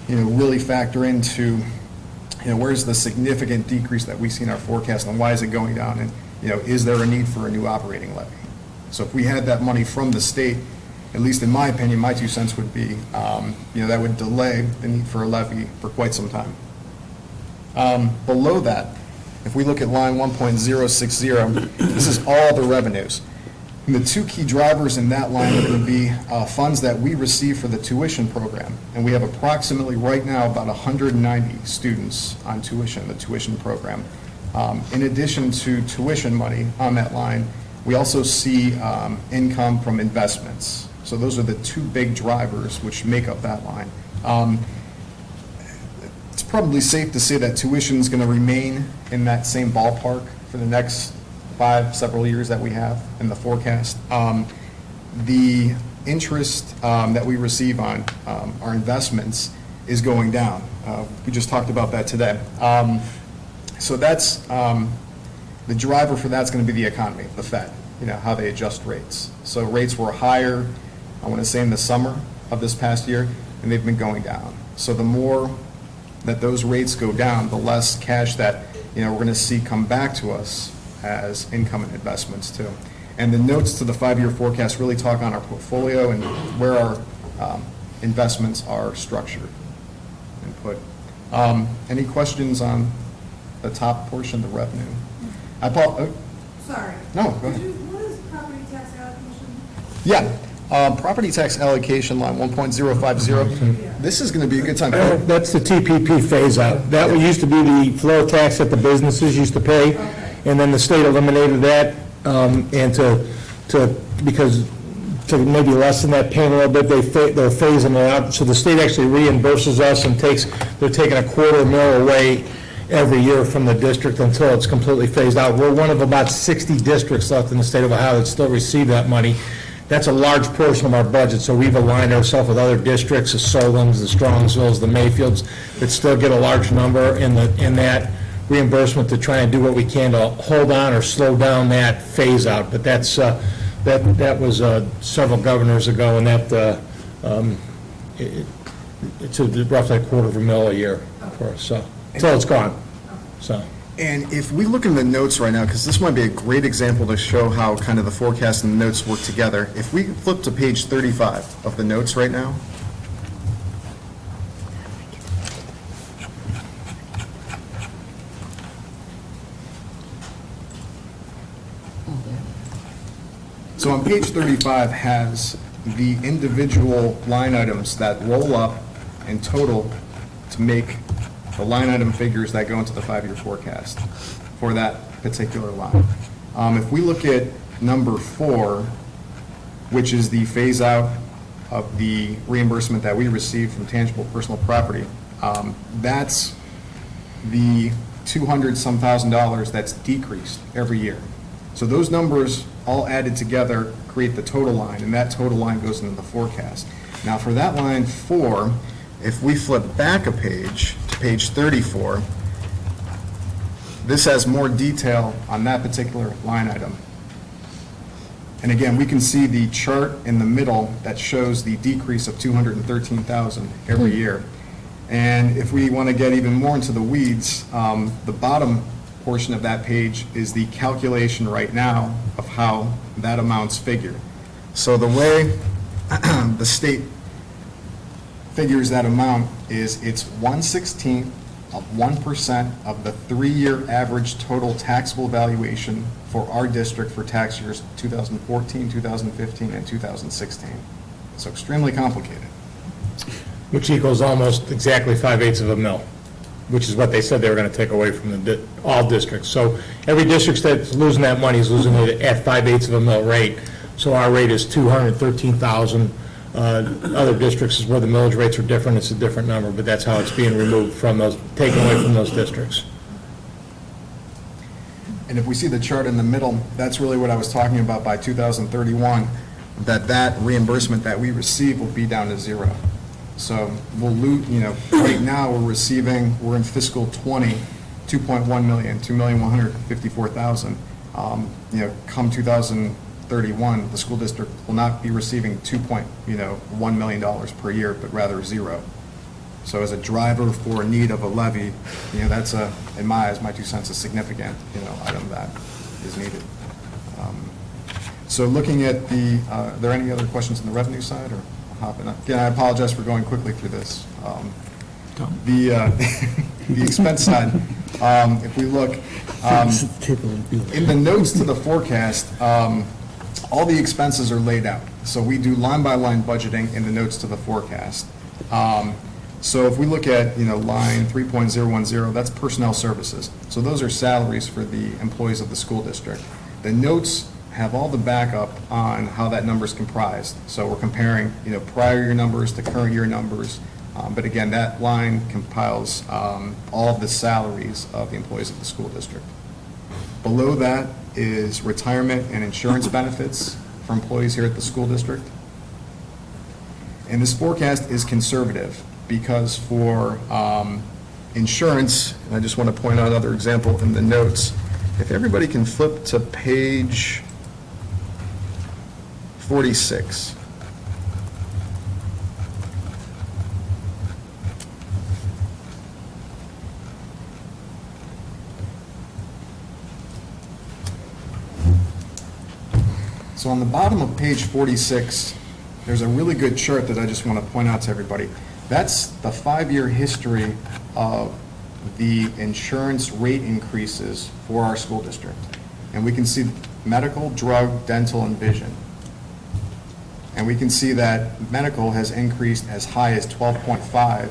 really factor into where's the significant decrease that we see in our forecast and why is it going down, and is there a need for a new operating levy? So if we had that money from the state, at least in my opinion, my 2 cents would be that would delay the need for a levy for quite some time. Below that, if we look at line 1.060, this is all the revenues. And the two key drivers in that line are going to be funds that we receive for the tuition program. And we have approximately right now about 190 students on tuition, the tuition program. In addition to tuition money on that line, we also see income from investments. So those are the two big drivers which make up that line. It's probably safe to say that tuition is going to remain in that same ballpark for the next several years that we have in the forecast. The interest that we receive on our investments is going down. We just talked about that today. So that's the driver for that's going to be the economy, the Fed. how they adjust rates. So rates were higher, I want to say in the summer of this past year, and they've been going down. So the more that those rates go down, the less cash that, we're going to see come back to us as income and investments too. And the notes to the 5-year forecast really talk on our portfolio and where our investments are structured and put. Any questions on the top portion, the revenue? Sorry. No, go ahead. What is property tax allocation? Yeah, property tax allocation line 1.050. This is going to be a good time. That's the TPP phase out. That used to be the floor tax that the businesses used to pay, and then the state eliminated that, and because to maybe lessen that pain a little bit, they're phasing it out. So the state actually reimburses us and they're taking $250,000 away every year from the district until it's completely phased out. We're one of about 60 districts left in the state of Ohio that still receive that money. That's a large portion of our budget, so we've aligned ourselves with other districts, the Solons, the Strongsvilles, the Mayfields, that still get a large number in that reimbursement to try and do what we can to hold on or slow down that phase out. But that's that was several governors ago, and that it's roughly $250,000 a year for us, so until it's gone. So. And if we look in the notes right now, because this might be a great example to show how kind of the forecast and the notes work together, if we flip to page 35 of the notes right now. So on page 35 has the individual line items that roll up in total to make the line item figures that go into the 5-year forecast for that particular line. If we look at number 4, which is the phase out of the reimbursement that we receive from tangible personal property, that's the $200-some thousand that's decreased every year. So those numbers all added together create the total line, and that total line goes into the forecast. Now for that line 4, if we flip back a page to page 34, this has more detail on that particular line item. And again, we can see the chart in the middle that shows the decrease of $213,000 every year. And if we want to get even more into the weeds, the bottom portion of that page is the calculation right now of how that amount's figured. So the way the state figures that amount is it's 1/16 of 1% of the 3-year average total taxable valuation for our district for tax years 2014, 2015, and 2016. So extremely complicated. Which equals almost exactly 5/8 of a mil, which is what they said they were going to take away from all districts. So every district that's losing that money is losing it at 5/8 of a mil rate. So our rate is $213,000. Other districts is where the millage rates are different, it's a different number, but that's how it's being removed from those, taken away from those districts. And if we see the chart in the middle, that's really what I was talking about by 2031, that reimbursement that we receive will be down to 0. So we'll lose, right now we're in fiscal 20, 2.1 million, 2,154,000. Come 2031, the school district will not be receiving $2.1 million per year, but rather 0. So as a driver for need of a levy, that's in my eyes, my 2 cents, a significant, item that is needed. So looking at are there any other questions on the revenue side, or I'll hop in? Again, I apologize for going quickly through this. The expense side, if we look, in the notes to the forecast, all the expenses are laid out. So we do line-by-line budgeting in the notes to the forecast. So if we look at, line 3.010, that's personnel services. So those are salaries for the employees of the school district. The notes have all the backup on how that number is comprised. So we're comparing, prior year numbers to current year numbers. But again, that line compiles all of the salaries of the employees of the school district. Below that is retirement and insurance benefits for employees here at the school district. And this forecast is conservative because for insurance, and I just want to point out another example in the notes, if everybody can flip to page 46. So on the bottom of page 46, there's a really good chart that I just want to point out to everybody. That's the 5-year history of the insurance rate increases for our school district. And we can see medical, drug, dental, and vision. And we can see that medical has increased as high as 12.5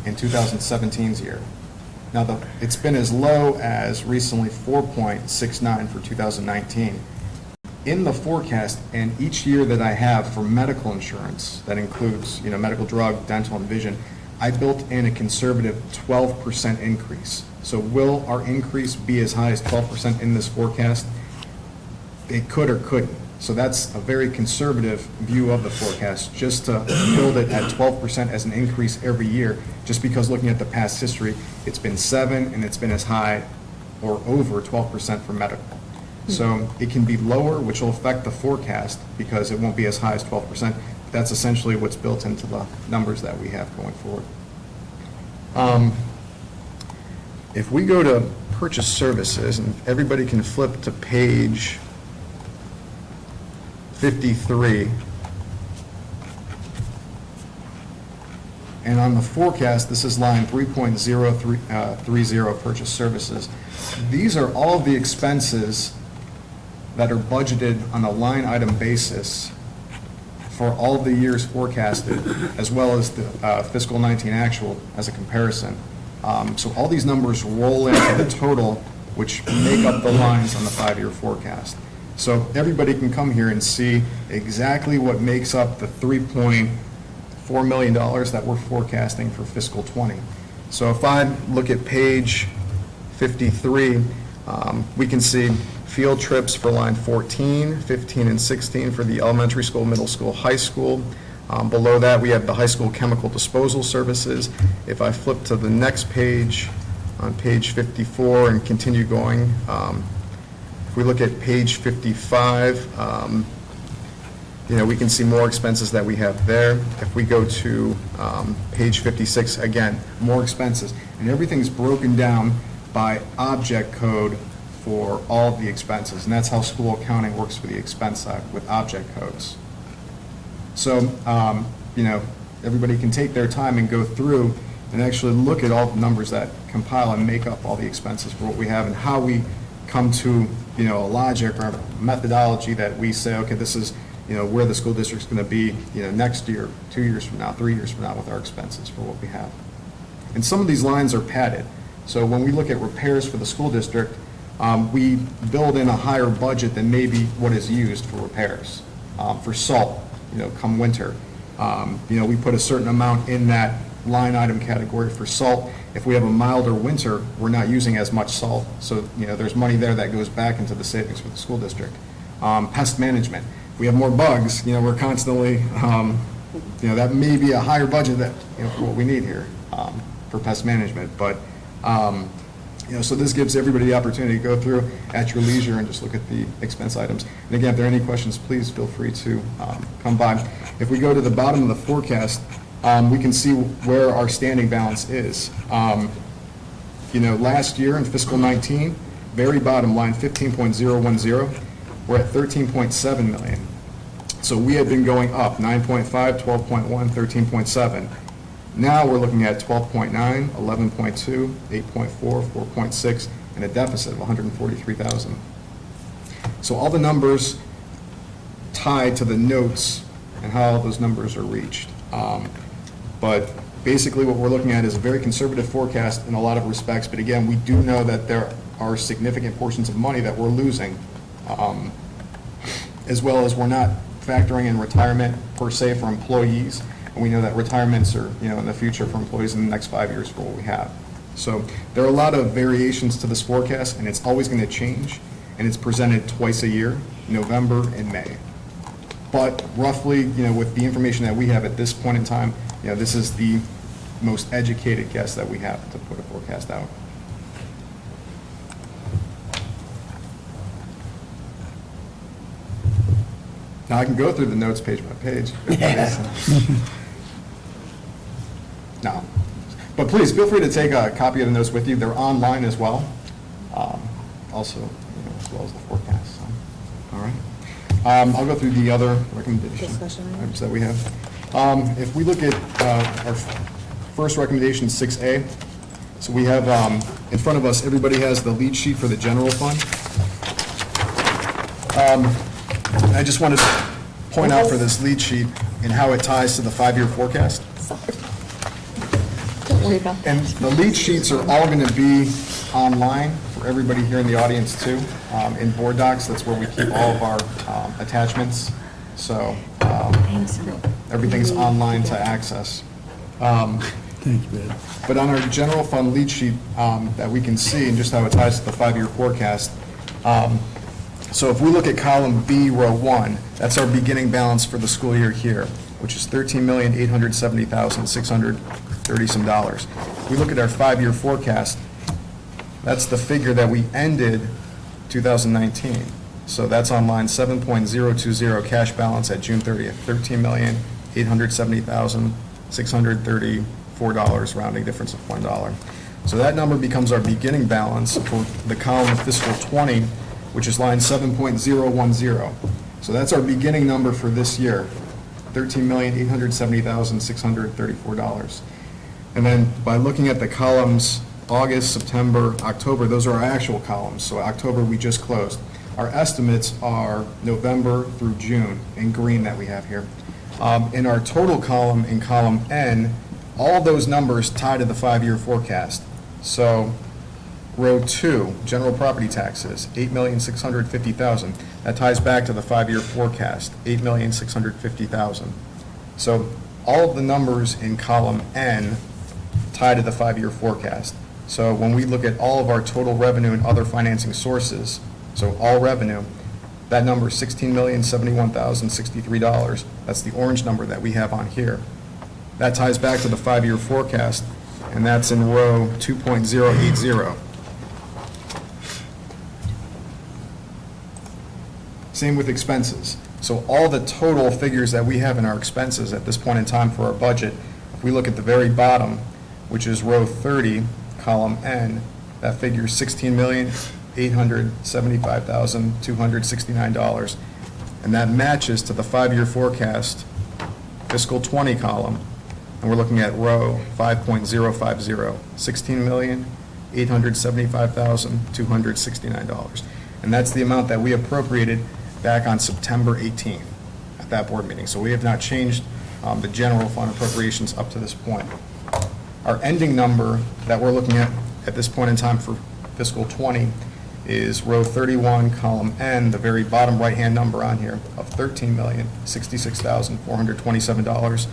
in 2017's year. Now, it's been as low as recently 4.69 for 2019. In the forecast, and each year that I have for medical insurance, that includes, medical, drug, dental, and vision, I built in a conservative 12% increase. So will our increase be as high as 12% in this forecast? It could or couldn't. So that's a very conservative view of the forecast, just to build it at 12% as an increase every year, just because looking at the past history, it's been 7 and it's been as high or over 12% for medical. So it can be lower, which will affect the forecast because it won't be as high as 12%. That's essentially what's built into the numbers that we have going forward. If we go to purchase services, and everybody can flip to page 53. And on the forecast, this is line 3.030 purchase services. These are all of the expenses that are budgeted on a line item basis for all of the years forecasted, as well as the fiscal 19 actual as a comparison. So all these numbers roll into the total, which make up the lines on the 5-year forecast. So everybody can come here and see exactly what makes up the $3.4 million that we're forecasting for fiscal 20. So if I look at page 53, we can see field trips for line 14, 15, and 16 for the elementary school, middle school, high school. Below that, we have the high school chemical disposal services. If I flip to the next page, on page 54, and continue going, if we look at page 55, we can see more expenses that we have there. If we go to page 56, again, more expenses. And everything's broken down by object code for all of the expenses. And that's how school accounting works for the expense side, with object codes. So, everybody can take their time and go through and actually look at all the numbers that compile and make up all the expenses for what we have and how we come to, a logic or a methodology that we say, okay, this is, where the school district's going to be, next year, 2 years from now, 3 years from now with our expenses for what we have. And some of these lines are padded. So when we look at repairs for the school district, we build in a higher budget than maybe what is used for repairs. For salt, come winter, we put a certain amount in that line item category for salt. If we have a milder winter, we're not using as much salt. So, there's money there that goes back into the savings for the school district. Pest management. If we have more bugs, we're constantly, that may be a higher budget that, for what we need here for pest management. But, so this gives everybody the opportunity to go through at your leisure and just look at the expense items. And again, if there are any questions, please feel free to come by. If we go to the bottom of the forecast, we can see where our standing balance is. Last year in fiscal 19, very bottom line, 15.010, we're at 13.7 million. So we had been going up 9.5, 12.1, 13.7. Now we're looking at 12.9, 11.2, 8.4, 4.6, and a deficit of 143,000. So all the numbers tied to the notes and how those numbers are reached. But basically what we're looking at is a very conservative forecast in a lot of respects, but again, we do know that there are significant portions of money that we're losing, as well as we're not factoring in retirement per se for employees. And we know that retirements are, in the future for employees in the next 5 years for what we have. So there are a lot of variations to this forecast, and it's always going to change, and it's presented twice a year, November and May. But roughly, with the information that we have at this point in time, this is the most educated guess that we have to put a forecast out. Now, I can go through the notes page by page. No. But please, feel free to take a copy of the notes with you. They're online as well. Also, as well as the forecast. So, all right. I'll go through the other recommendation Discussion items. items that we have. If we look at our first recommendation, 6A, so we have in front of us, everybody has the lead sheet for the general fund. I just wanted to point out for this lead sheet and how it ties to the 5-year forecast. Don't worry about that. And the lead sheets are all going to be online for everybody here in the audience too, in board docs. That's where we keep all of our attachments. So everything's online to access. Thanks, Ben. But on our general fund lead sheet that we can see and just how it ties to the 5-year forecast, so if we look at column B, row 1, that's our beginning balance for the school year here, which is $13,870,630 some dollars. If we look at our 5-year forecast, that's the figure that we ended 2019. So that's on line 7.020, cash balance at June 30th, $13,870,634, rounding difference of $1. So that number becomes our beginning balance for the column of fiscal 20, which is line 7.010. So that's our beginning number for this year, $13,870,634. And then by looking at the columns, August, September, October, those are our actual columns. So October, we just closed. Our estimates are November through June in green that we have here. In our total column, in column N, all those numbers tie to the 5-year forecast. So row 2, general property taxes, $8,650,000. That ties back to the 5-year forecast, $8,650,000. So all of the numbers in column N tie to the 5-year forecast. So when we look at all of our total revenue and other financing sources, so all revenue, that number is $16,071,063. That's the orange number that we have on here. That ties back to the 5-year forecast, and that's in row 2.080. Same with expenses. So all the total figures that we have in our expenses at this point in time for our budget, if we look at the very bottom, which is row 30, column N, that figure is $16,875,269. And that matches to the 5-year forecast, fiscal 20 column, and we're looking at row 5.050, $16,875,269. And that's the amount that we appropriated back on September 18th at that board meeting. So we have not changed the general fund appropriations up to this point. Our ending number that we're looking at this point in time for fiscal 20 is row 31, column N, the very bottom right-hand number on here of $13,066,427,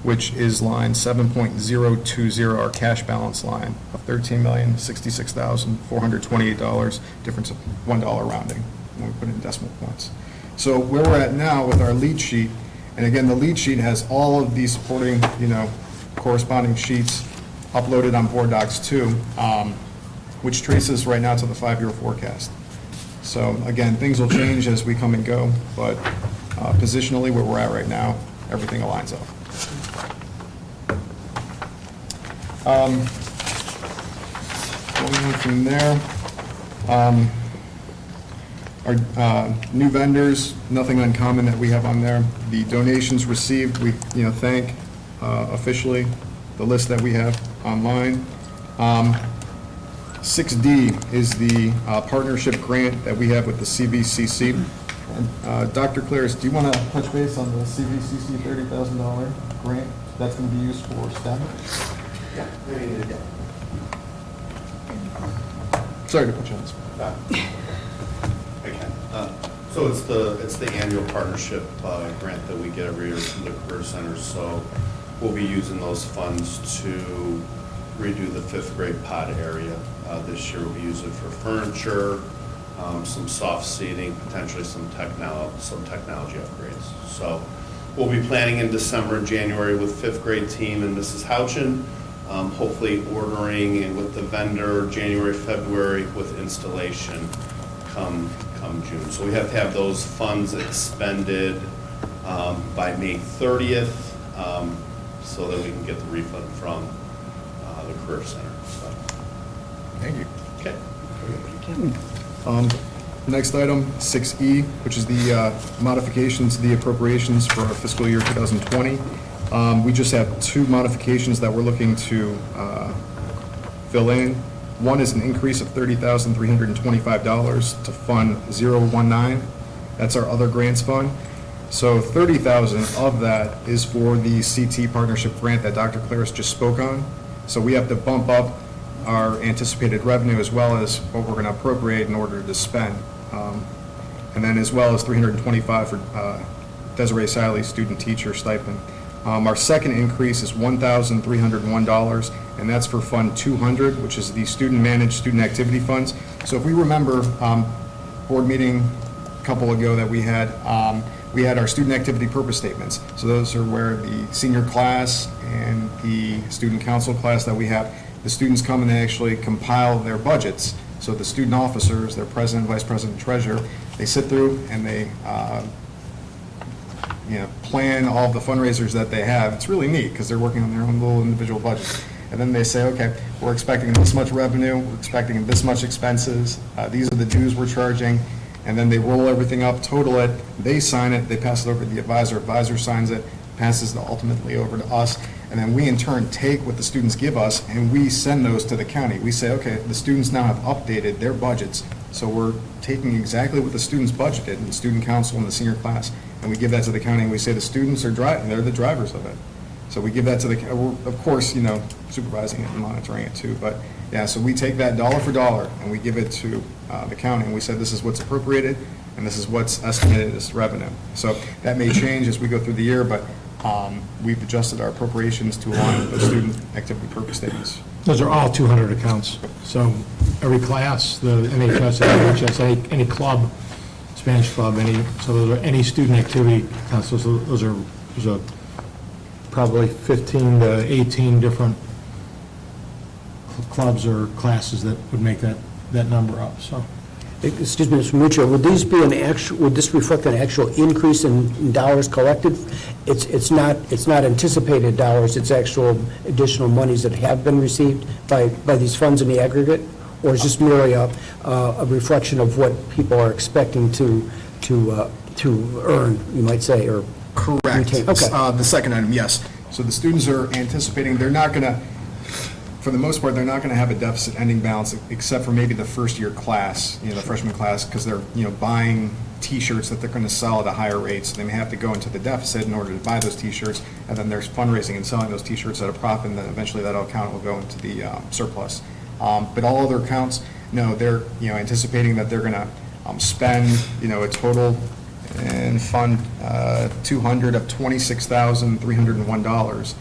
which is line 7.020, our cash balance line of $13,066,428, difference of $1 rounding when we put in decimal points. So where we're at now with our lead sheet, and again, the lead sheet has all of these supporting, corresponding sheets uploaded on board docs too, which traces right now to the 5-year forecast. So again, things will change as we come and go, but positionally where we're at right now, everything aligns up. Going on from there, our new vendors, nothing uncommon that we have on there. The donations received, we thank officially the list that we have online. 6D is the partnership grant that we have with the CVCC. Dr. Claris, do you want to touch base on the CVCC $30,000 grant that's going to be used for STEM? Yeah. Sorry to put you on the spot. I can. So it's the annual partnership grant that we get every year from the Career Center. So we'll be using those funds to redo the 5th grade pod area. This year we'll be using it for furniture, some soft seating, potentially some technology upgrades. So we'll be planning in December and January with 5th grade team and Mrs. Houchin, hopefully ordering and with the vendor January, February with installation come June. So we have to have those funds expended by May 30th, so that we can get the refund from the Career Center. So, Thank you. okay. Next item, 6E, which is the modifications to the appropriations for our fiscal year 2020. We just have two modifications that we're looking to fill in. One is an increase of $30,325 to Fund 019. That's our other grants fund. So $30,000 of that is for the CT partnership grant that Dr. Claris just spoke on. So we have to bump up our anticipated revenue as well as what we're going to appropriate in order to spend. And then as well as $325 for Desiree Siley's student teacher stipend. Our second increase is $1,301, and that's for Fund 200, which is the student-managed student activity funds. So if we remember, board meeting a couple ago that we had our student activity purpose statements. So those are where the senior class and the student council class that we have, the students come and they actually compile their budgets. So the student officers, their president, vice president, treasurer, they sit through and they plan all the fundraisers that they have. It's really neat because they're working on their own little individual budgets. And then they say, okay, we're expecting this much revenue, we're expecting this much expenses, these are the dues we're charging, and then they roll everything up, total it, they sign it, they pass it over to the advisor signs it, passes it ultimately over to us, and then we in turn take what the students give us and we send those to the county. We say, okay, the students now have updated their budgets, so we're taking exactly what the students budgeted in the student council and the senior class, and we give that to the county and we say the students are driving, they're the drivers of it. So we give that to the, we're, of course, supervising it and monitoring it too, but yeah, so we take that dollar for dollar and we give it to the county and we said this is what's appropriated and this is what's estimated as revenue. So that may change as we go through the year, but we've adjusted our appropriations to align with the student activity purpose statements. Those are all 200 accounts. So every class, the NHS, LHS, any club, Spanish club, so those are any student activity accounts. Those are probably 15 to 18 different clubs or classes that would make that number up, so. Excuse me, Mr. Muccio, would this reflect an actual increase in dollars collected? It's not anticipated dollars, it's actual additional monies that have been received by these funds in the aggregate? Or is this merely a reflection of what people are expecting to earn, you might say, or Correct. retain? Okay. The second item, yes. So the students are anticipating, they're not going to, for the most part, they're not going to have a deficit ending balance except for maybe the first year class, the freshman class, because they're, buying T-shirts that they're going to sell at a higher rate. So they may have to go into the deficit in order to buy those T-shirts, and then there's fundraising and selling those T-shirts at a profit, and then eventually that account will go into the surplus. But all other accounts, no, they're, anticipating that they're going to spend, a total in Fund 200 of $26,301.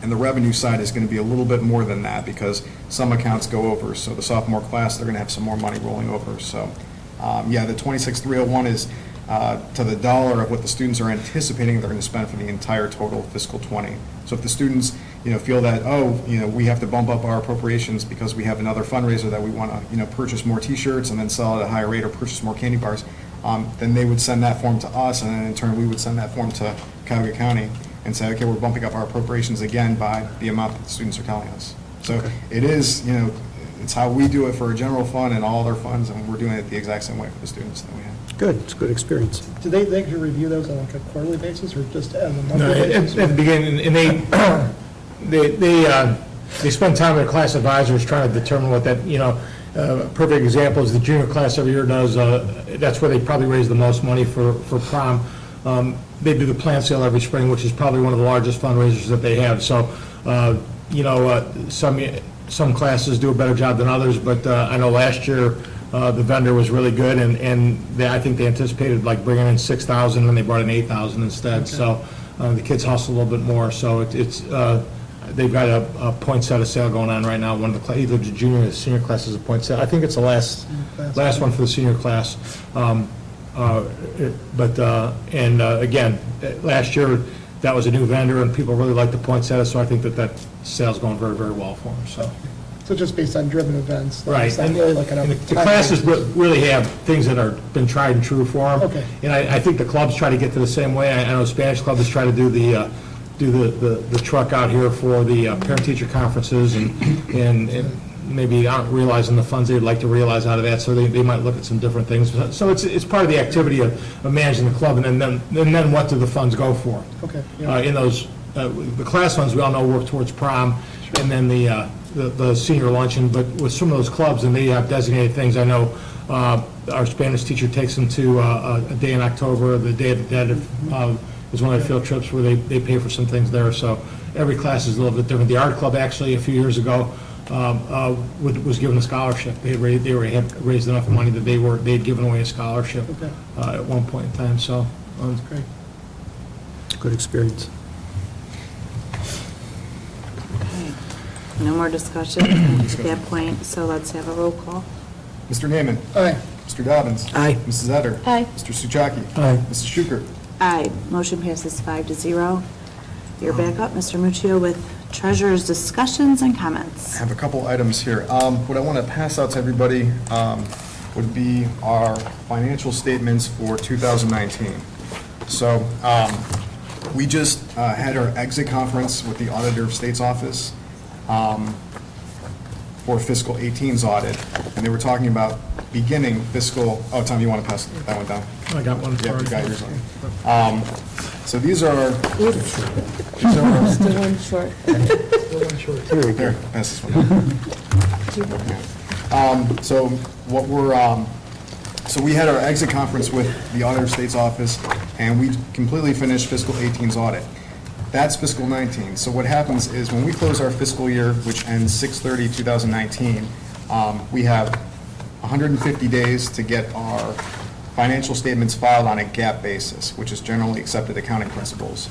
And the revenue side is going to be a little bit more than that because some accounts go over. So the sophomore class, they're going to have some more money rolling over. So, the 26,301 is to the dollar of what the students are anticipating they're going to spend for the entire total fiscal 20. So if the students, feel that, we have to bump up our appropriations because we have another fundraiser that we want to, purchase more T-shirts and then sell at a higher rate or purchase more candy bars, then they would send that form to us, and then in turn we would send that form to Cuyahoga County and say, okay, we're bumping up our appropriations again by the amount that the students are telling us. So It is, it's how we do it for a general fund and all other funds, and we're doing it the exact same way for the students that we have. Good, it's a good experience. Do they can review those on like a quarterly basis or just on a monthly No, basis? at the beginning, and they spend time with their class advisors trying to determine what that, a perfect example is the junior class every year does, that's where they probably raise the most money for prom. They do the plant sale every spring, which is probably one of the largest fundraisers that they have. So, some classes do a better job than others, but I know last year the vendor was really good, and I think they anticipated like bringing in 6,000, and they brought in 8,000 instead. Okay. So the kids hustle a little bit more. So it's they've got a poinsettia sale going on right now. One of the either the junior or the senior class is a poinsettia. I think it's the last one for the senior class. Again, last year, that was a new vendor, and people really liked the poinsettia, so I think that sale's going very, very well for them, so. So just based on driven events? Right. It's not really like And a. the classes really have things that are been tried and true for them. Okay. And I think the clubs try to get to the same way. I know Spanish Club is trying to do the truck out here for the parent-teacher conferences, and maybe aren't realizing the funds they'd like to realize out of that, so they might look at some different things. So it's part of the activity of managing the club, and then what do the funds go for? Okay, yeah. In those, the class funds, we all know, work towards prom, and then the senior luncheon, but with some of those clubs, and they have designated things, I know our Spanish teacher takes them to a day in October, the Day of the Dead is one of the field trips where they pay for some things there, so every class is a little bit different. The art club, actually, a few years ago, was given a scholarship. They had raised enough money that they had given away a scholarship at one point in time, so. That's great. Good experience. No more discussion at that point, so let's have a roll call. Mr. Naaman. Aye. Mr. Dobbins. Aye. Mrs. Etter. Aye. Mr. Souchaki. Aye. Mrs. Schukert. Aye. Motion passes 5-0. You're back up, Mr. Muccio, with treasurer's discussions and I comments. have a couple items here. What I want to pass out to everybody would be our financial statements for 2019. So we just had our exit conference with the Auditor of State's Office for fiscal 18's audit, and they were talking about beginning fiscal, oh, Tom, you want to pass that one down? I got one. Yeah, you got yours on. So these are, Still one short. there, pass this one. So what we're, so we had our exit conference with the Auditor of State's Office, and we completely finished fiscal 18's audit. That's fiscal 19. So what happens is when we close our fiscal year, which ends 6/30/2019, we have 150 days to get our financial statements filed on a GAAP basis, which is generally accepted accounting principles.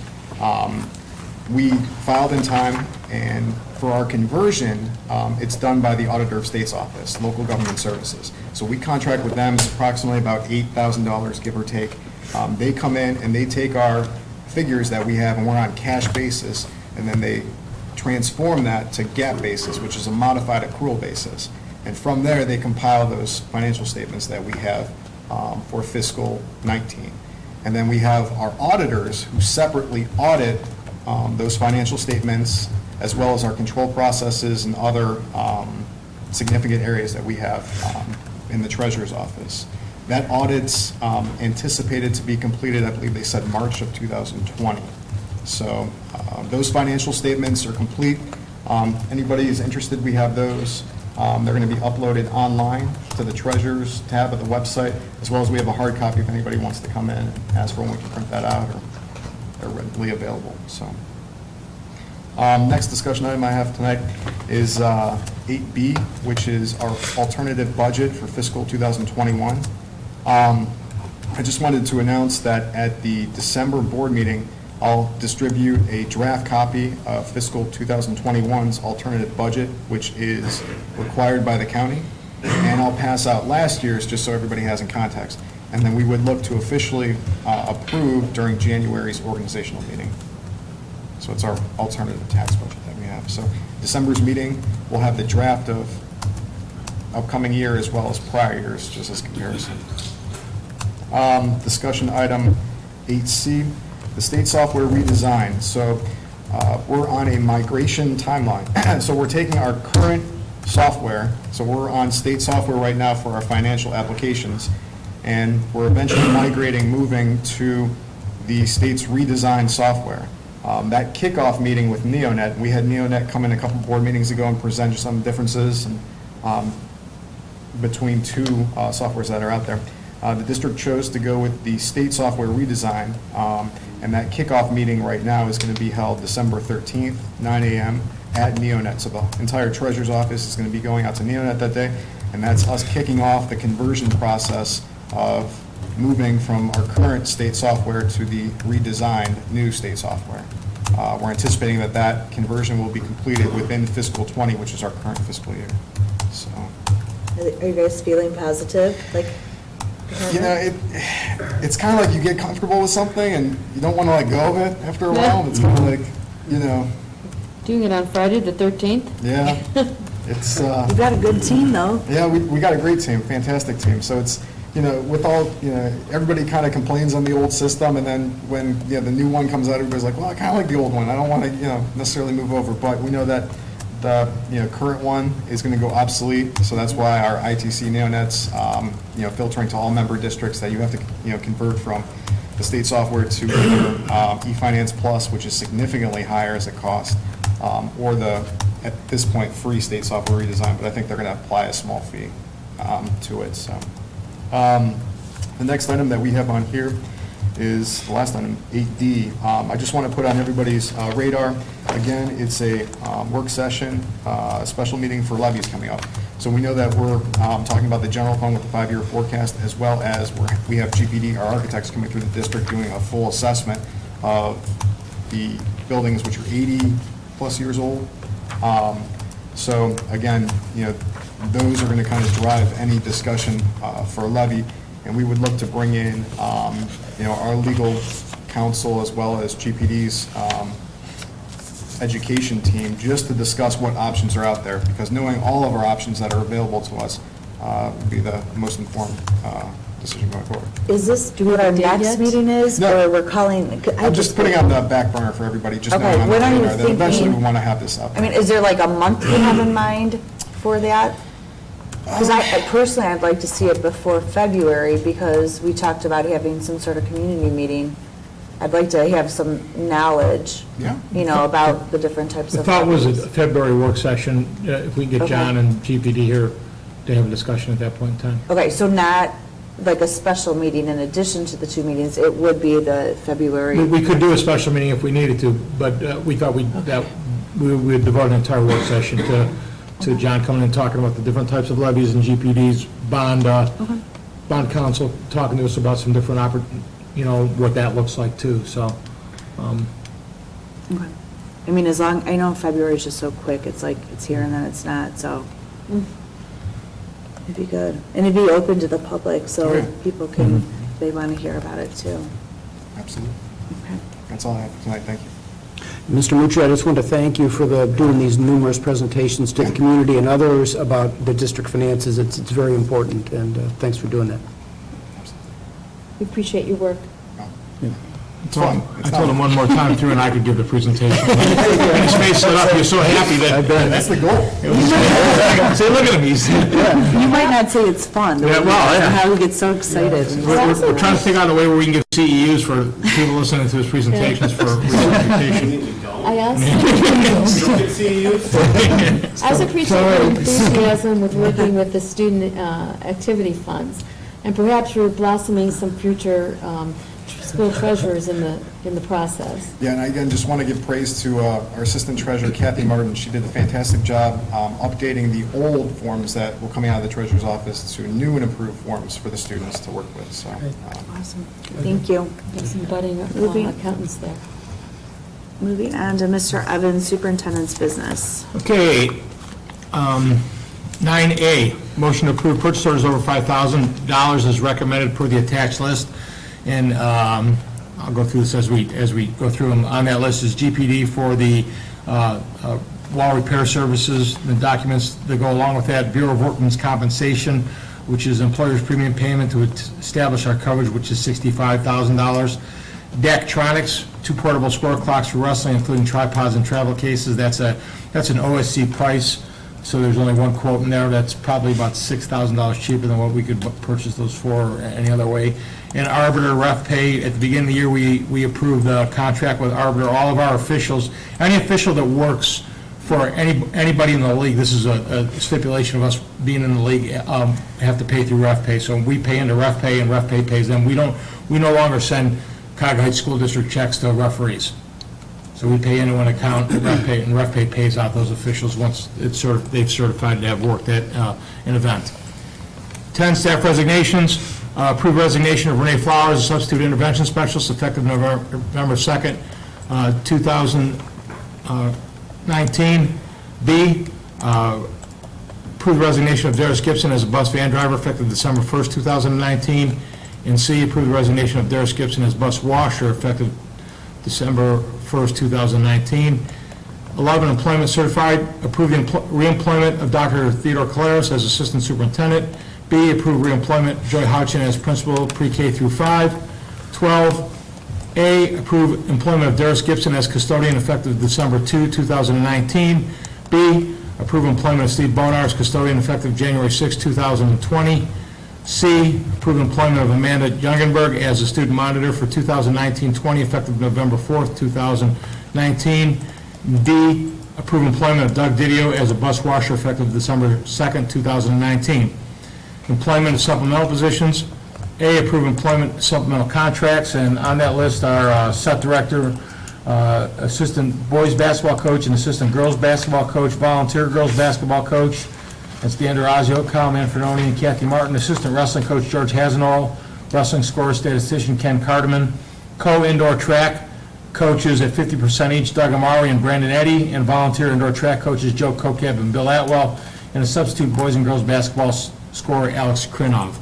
We filed in time, and for our conversion, it's done by the Auditor of State's Office, Local Government Services. So we contract with them, it's approximately about $8,000, give or take. They come in and they take our figures that we have, and we're on cash basis, and then they transform that to GAAP basis, which is a modified accrual basis. And from there, they compile those financial statements that we have for fiscal 19. And then we have our auditors who separately audit those financial statements, as well as our control processes and other significant areas that we have in the treasurer's office. That audit's anticipated to be completed, I believe they said March of 2020. So those financial statements are complete. Anybody is interested, we have those. They're going to be uploaded online to the treasurer's tab of the website, as well as we have a hard copy if anybody wants to come in and ask for one, we can print that out, or they're readily available. So next discussion item I have tonight is 8B, which is our alternative budget for fiscal 2021. I just wanted to announce that at the December board meeting, I'll distribute a draft copy of fiscal 2021's alternative budget, which is required by the county, and I'll pass out last year's just so everybody has in context. And then we would look to officially approve during January's organizational meeting. So it's our alternative tax budget that we have. So December's meeting, we'll have the draft of upcoming year as well as prior years, just as comparison. Discussion item 8C, the state software redesign. So we're on a migration timeline. So we're taking our current software, so we're on state software right now for our financial applications, and we're eventually migrating, moving to the state's redesigned software. That kickoff meeting with NeoNet, we had NeoNet come in a couple board meetings ago and present some differences and, between two softwares that are out there. The district chose to go with the state software redesign, and that kickoff meeting right now is going to be held December 13th, 9 a.m. at NeoNet. So the entire treasurer's office is going to be going out to NeoNet that day, and that's us kicking off the conversion process of moving from our current state software to the redesigned new state software. We're anticipating that that conversion will be completed within fiscal 20, which is our current fiscal year. So, Are you guys feeling positive? Like, you know, it's kind of like you get comfortable with something and you don't want to let go of it after a while. It's kind of like, you know. Doing it on Friday, the 13th? Yeah. It's, You've got a good team, though. yeah, we got a great team, fantastic team. So it's, with all, everybody kind of complains on the old system, and then when, the new one comes out, everybody's like, well, I kind of like the old one. I don't want to, necessarily move over. But we know that the, current one is going to go obsolete. So that's why our ITC neonets, filtering to all member districts that you have to, convert from the state software to either eFinance Plus, which is significantly higher as a cost, or the, at this point, free state software redesign, but I think they're going to apply a small fee to it, so. The next item that we have on here is the last item, 8D. I just want to put on everybody's radar, again, it's a work session, a special meeting for levies coming up. So we know that we're talking about the general fund with the 5-year forecast, as well as we have GPD, our architects, coming through the district doing a full assessment of the buildings which are 80-plus years old. So again, those are going to kind of drive any discussion for a levy, and we would look to bring in, our legal counsel as well as GPD's education team, just to discuss what options are out there, because knowing all of our options that are available to us would be the most informed decision going forward. Is this what our next meeting is, No. or we're calling? I'm just putting on the back burner for everybody, just Okay, knowing on the when are you radar that eventually we thinking- want to have this up. I mean, is there like a month you have in mind for that? Because I personally, I'd like to see it before February, because we talked about having some sort of community meeting. I'd like to have some knowledge, Yeah. about the different types The of. thought was a levies. February work session, if we can get Okay. John and GPD here to have a discussion at that point in time. Okay, so not like a special meeting in addition to the two meetings, it would be the February. We could do a special meeting if we needed to, but we thought that we would devote an entire work session to John coming and talking about the different types of levies and GPD's bond council, talking to us about some different what that looks like too, so. Okay. I mean, I know February is just so quick, it's like, it's here and then it's not, so. It'd be good. And it'd be open to the public, so Okay. people can, they want to hear about it too. Absolutely. Okay. That's all I have for tonight, thank you. Mr. Mucci, I just want to thank you for doing these numerous presentations to the community and others about the district finances. It's very important, and thanks for doing that. We appreciate your work. It's fun. I told him one more time through, and I could give the presentation. And his face lit up, he was so happy that. That's the goal. Say, look at him, he's. You might not say it's fun. Yeah, well, yeah. How he gets so excited. We're trying to figure out a way where we can get CEUs for people listening to his presentations for recertification. I also appreciate your enthusiasm with working with the student activity funds, and perhaps you're blossoming some future school treasurers in the process. Yeah, and I again just want to give praise to our assistant treasurer, Kathy Martin. She did a fantastic job updating the old forms that were coming out of the treasurer's office to new and improved forms for the students to work with, so. Awesome. Thank you. Have some budding Moving. accountants there. Moving on to Mr. Evans, Superintendent's Business. Okay, 9A, motion to approve purchase orders over $5,000 is recommended per the attached list. And I'll go through this as we go through them. On that list is GPD for the wall repair services, the documents that go along with that, Bureau of Workmen's Compensation, which is employer's premium payment to establish our coverage, which is $65,000. Daktronics, 2 portable score clocks for wrestling, including tripods and travel cases. That's an OSC price, so there's only one quote in there. That's probably about $6,000 cheaper than what we could purchase those for any other way. And Arbiter ref pay, at the beginning of the year, we approved the contract with Arbiter. All of our officials, any official that works for anybody in the league, this is a stipulation of us being in the league, have to pay through ref pay. So we pay into ref pay, and ref pay pays them. We no longer send Cuyahoga Heights School District checks to referees. So we pay into an account, and ref pay pays out those officials once they've certified to have worked at an event. 10 staff resignations. Approved resignation of Renee Flowers, a substitute intervention specialist, effective November 2nd, 2019. B, approved resignation of Darius Gibson as a bus van driver, effective December 1st, 2019. And C, approved resignation of Darius Gibson as bus washer, effective December 1st, 2019. 11, employment certified, approve the reemployment of Dr. Theodore Caleros as assistant superintendent. B, approve reemployment Joy Houchin as principal pre-K through 5. 12, A, approve employment of Darius Gibson as custodian effective December 2, 2019. B, approve employment of Steve Bonar as custodian effective January 6, 2020. C, approve employment of Amanda Youngenberg as a student monitor for 2019-20 effective November 4th, 2019. D, approve employment of Doug Didio as a bus washer effective December 2nd, 2019. Employment of supplemental positions. A, approve employment of supplemental contracts, and on that list are set director, assistant boys basketball coach, and assistant girls basketball coach, volunteer girls basketball coach. That's DeAndre Azio, Kyle Manfredoni, and Kathy Martin. Assistant wrestling coach George Hasenall, wrestling scorer statistician Ken Cardeman. Co-indoor track coaches at 50% each, Doug Amari and Brandon Eddy, and volunteer indoor track coaches Joe Kokeb and Bill Atwell, and a substitute boys and girls basketball scorer Alex Krinov.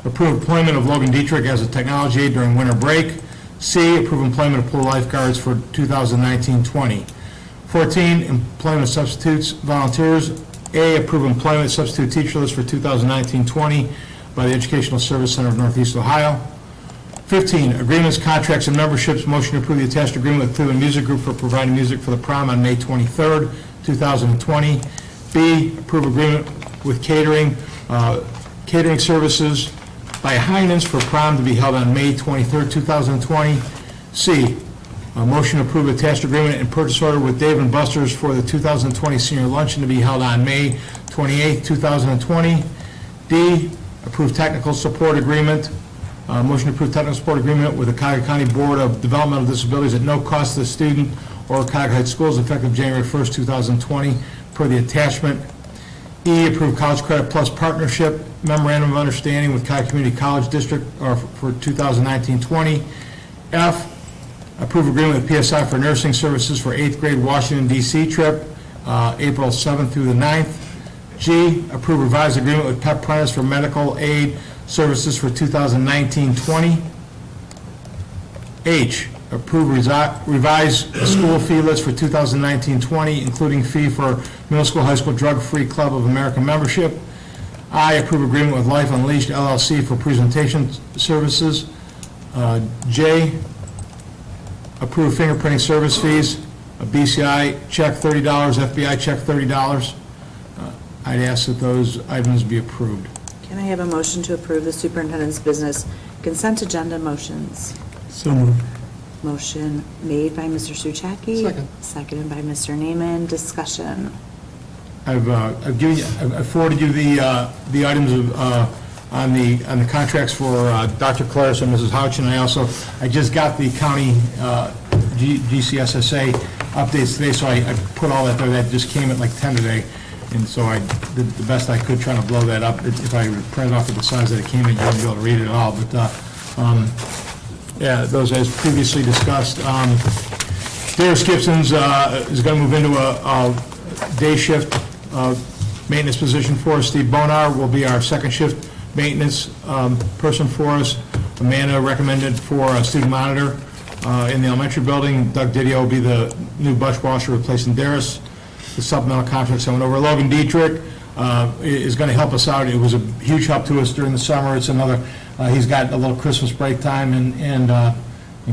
Approve employment of Logan Dietrich as a technology aide during winter break. C, approve employment of pool lifeguards for 2019-20. 14, employment of substitutes, volunteers. A, approve employment of substitute teacher list for 2019-20 by the Educational Service Center of Northeast Ohio. 15, agreements, contracts, and memberships. Motion to approve the attached agreement with Cleveland Music Group for providing music for the prom on May 23rd, 2020. B, approve agreement with catering services by Heinens for prom to be held on May 23rd, 2020. C, a motion to approve attached agreement and purchase order with Dave & Buster's for the 2020 senior luncheon to be held on May 28th, 2020. D, approve technical support agreement. Motion to approve technical support agreement with the Cuyahoga County Board of Developmental Disabilities at no cost to the student or Cuyahoga Heights Schools effective January 1st, 2020 per the attachment. E, approve College Credit Plus Partnership Memorandum of Understanding with Cuyahoga Community College District for 2019-20. F, approve agreement with PSI for nursing services for 8th grade Washington, D.C. trip, April 7th through the 9th. G, approve revised agreement with Pep Prentice for medical aid services for 2019-20. H, approve revised school fee list for 2019-20, including fee for middle school, high school drug-free Club of America membership. I, approve agreement with Life Unleashed LLC for presentation services. J, approve fingerprinting service fees, a BCI check $30, FBI check $30. I'd ask that those items be approved. Can I have a motion to approve the superintendent's business consent agenda motions? So moved. Motion made by Mr. Souchaki. Second. Seconded by Mr. Naaman. Discussion. I've forwarded you the items on the contracts for Dr. Claris and Mrs. Houchin. I just got the county GCSSA updates today, so I put all that there. That just came at like 10 today, and so I did the best I could trying to blow that up. If I print it off at the size that it came in, you wouldn't be able to read it all. But yeah, those as previously discussed. Darius Gibson's is going to move into a day shift maintenance position for us. Steve Bonar will be our second shift maintenance person for us. Amanda recommended for a student monitor in the elementary building. Doug Didio will be the new bus washer replacing Darius. The supplemental contracts I went over. Logan Dietrich is going to help us out. It was a huge help to us during the summer. It's another, he's got a little Christmas break time, and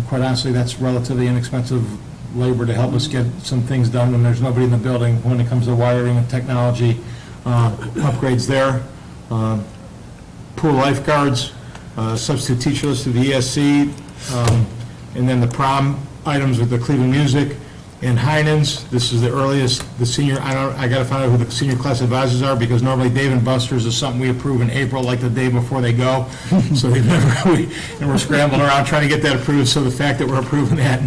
quite honestly, that's relatively inexpensive labor to help us get some things done when there's nobody in the building when it comes to wiring and technology upgrades there. Pool lifeguards, substitute teacher list through the ESC, and then the prom items with the Cleveland Music and Heinens. This is the earliest, the senior, I got to find out who the senior class advisors are, because normally Dave & Buster's is something we approve in April, like the day before they go. So they've never, and we're scrambling around trying to get that approved. So the fact that we're approving that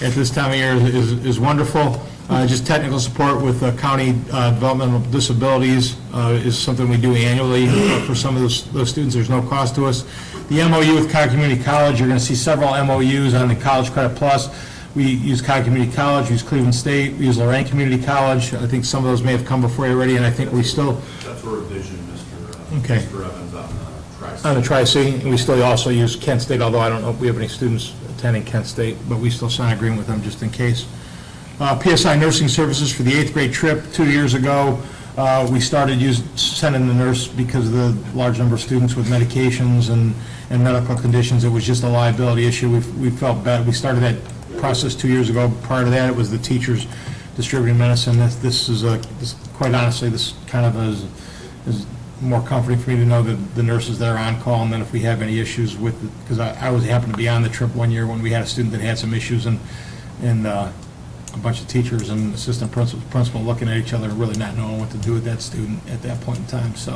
at this time of year is wonderful. Just technical support with county developmental disabilities is something we do annually for some of those students. There's no cost to us. The MOU with Cuyahoga Community College, you're going to see several MOUs on the College Credit Plus. We use Cuyahoga Community College, we use Cleveland State, we use Lorraine Community College. I think some of those may have come before you already, and I think we still... That's a revision, Mr. Okay. Mr. Evans, on the Tri-State. On the Tri-C, and we still also use Kent State, although I don't know if we have any students attending Kent State, but we still sign an agreement with them just in case. PSI Nursing Services for the 8th grade trip 2 years ago. We started sending the nurse because of the large number of students with medications and medical conditions. It was just a liability issue. We felt bad. We started that process 2 years ago. Prior to that, it was the teachers distributing medicine. Quite honestly, this kind of is more comforting for me to know that the nurses that are on call, and then if we have any issues with it, because I was happened to be on the trip one year when we had a student that had some issues, and a bunch of teachers and assistant principal looking at each other and really not knowing what to do with that student at that point in time. So,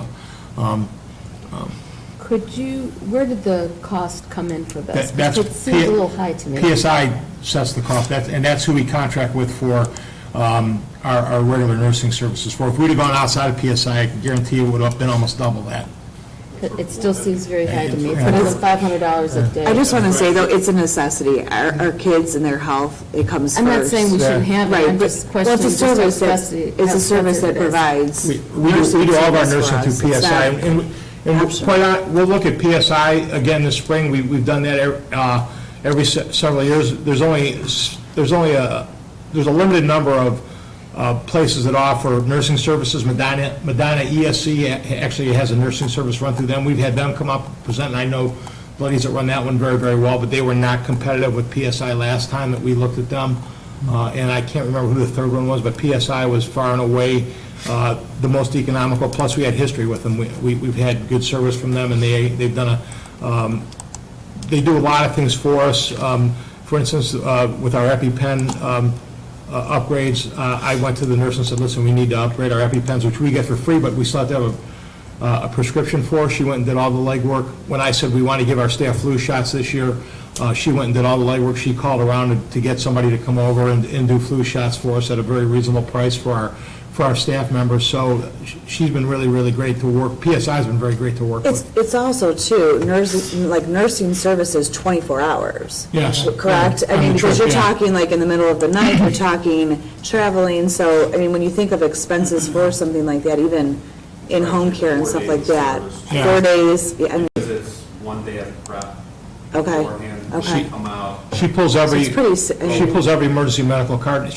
where did the cost come in for this? That's It seems a little high to me. PSI sets the cost, and that's who we contract with for our regular nursing services for. If we'd have gone outside of PSI, I can guarantee it would have been almost double that. It still seems very high to me. It's another $500 a day. I just want to say, though, it's a necessity. Our kids and their health, it comes first. I'm not saying we shouldn't have it, Right, I'm but just well, it's a questioning service just it's a service that expensive it is. provides. We do all of our service nursing for through us. It's PSI, not- and we'll look at PSI again this spring. We've done that every several years. There's a limited number of places that offer nursing services. Medina ESC actually has a nursing service run through them. We've had them come up and present, and I know buddies that run that one very, very well, but they were not competitive with PSI last time that we looked at them. And I can't remember who the third one was, but PSI was far and away the most economical, plus we had history with them. We've had good service from them, and they've done they do a lot of things for us. For instance, with our EpiPen upgrades, I went to the nurse and said, listen, we need to upgrade our EpiPens, which we get for free, but we still have to have a prescription for. She went and did all the legwork. When I said we want to give our staff flu shots this year, she went and did all the legwork. She called around to get somebody to come over and do flu shots for us at a very reasonable price for our staff members. So she's been really, really great to work. PSI's been very great to work with. It's also, too, nursing services 24 hours. Yes. Correct? I On mean, the because trip, you're yeah. talking like in the middle of the night, you're talking traveling, so, I mean, when you think of expenses for something like that, even in home care and stuff like that, Yeah. 4 days, I mean, Because it's 1 day of prep okay, beforehand, okay. come out. She pulls So every, it's pretty, I mean- she pulls every emergency medical card.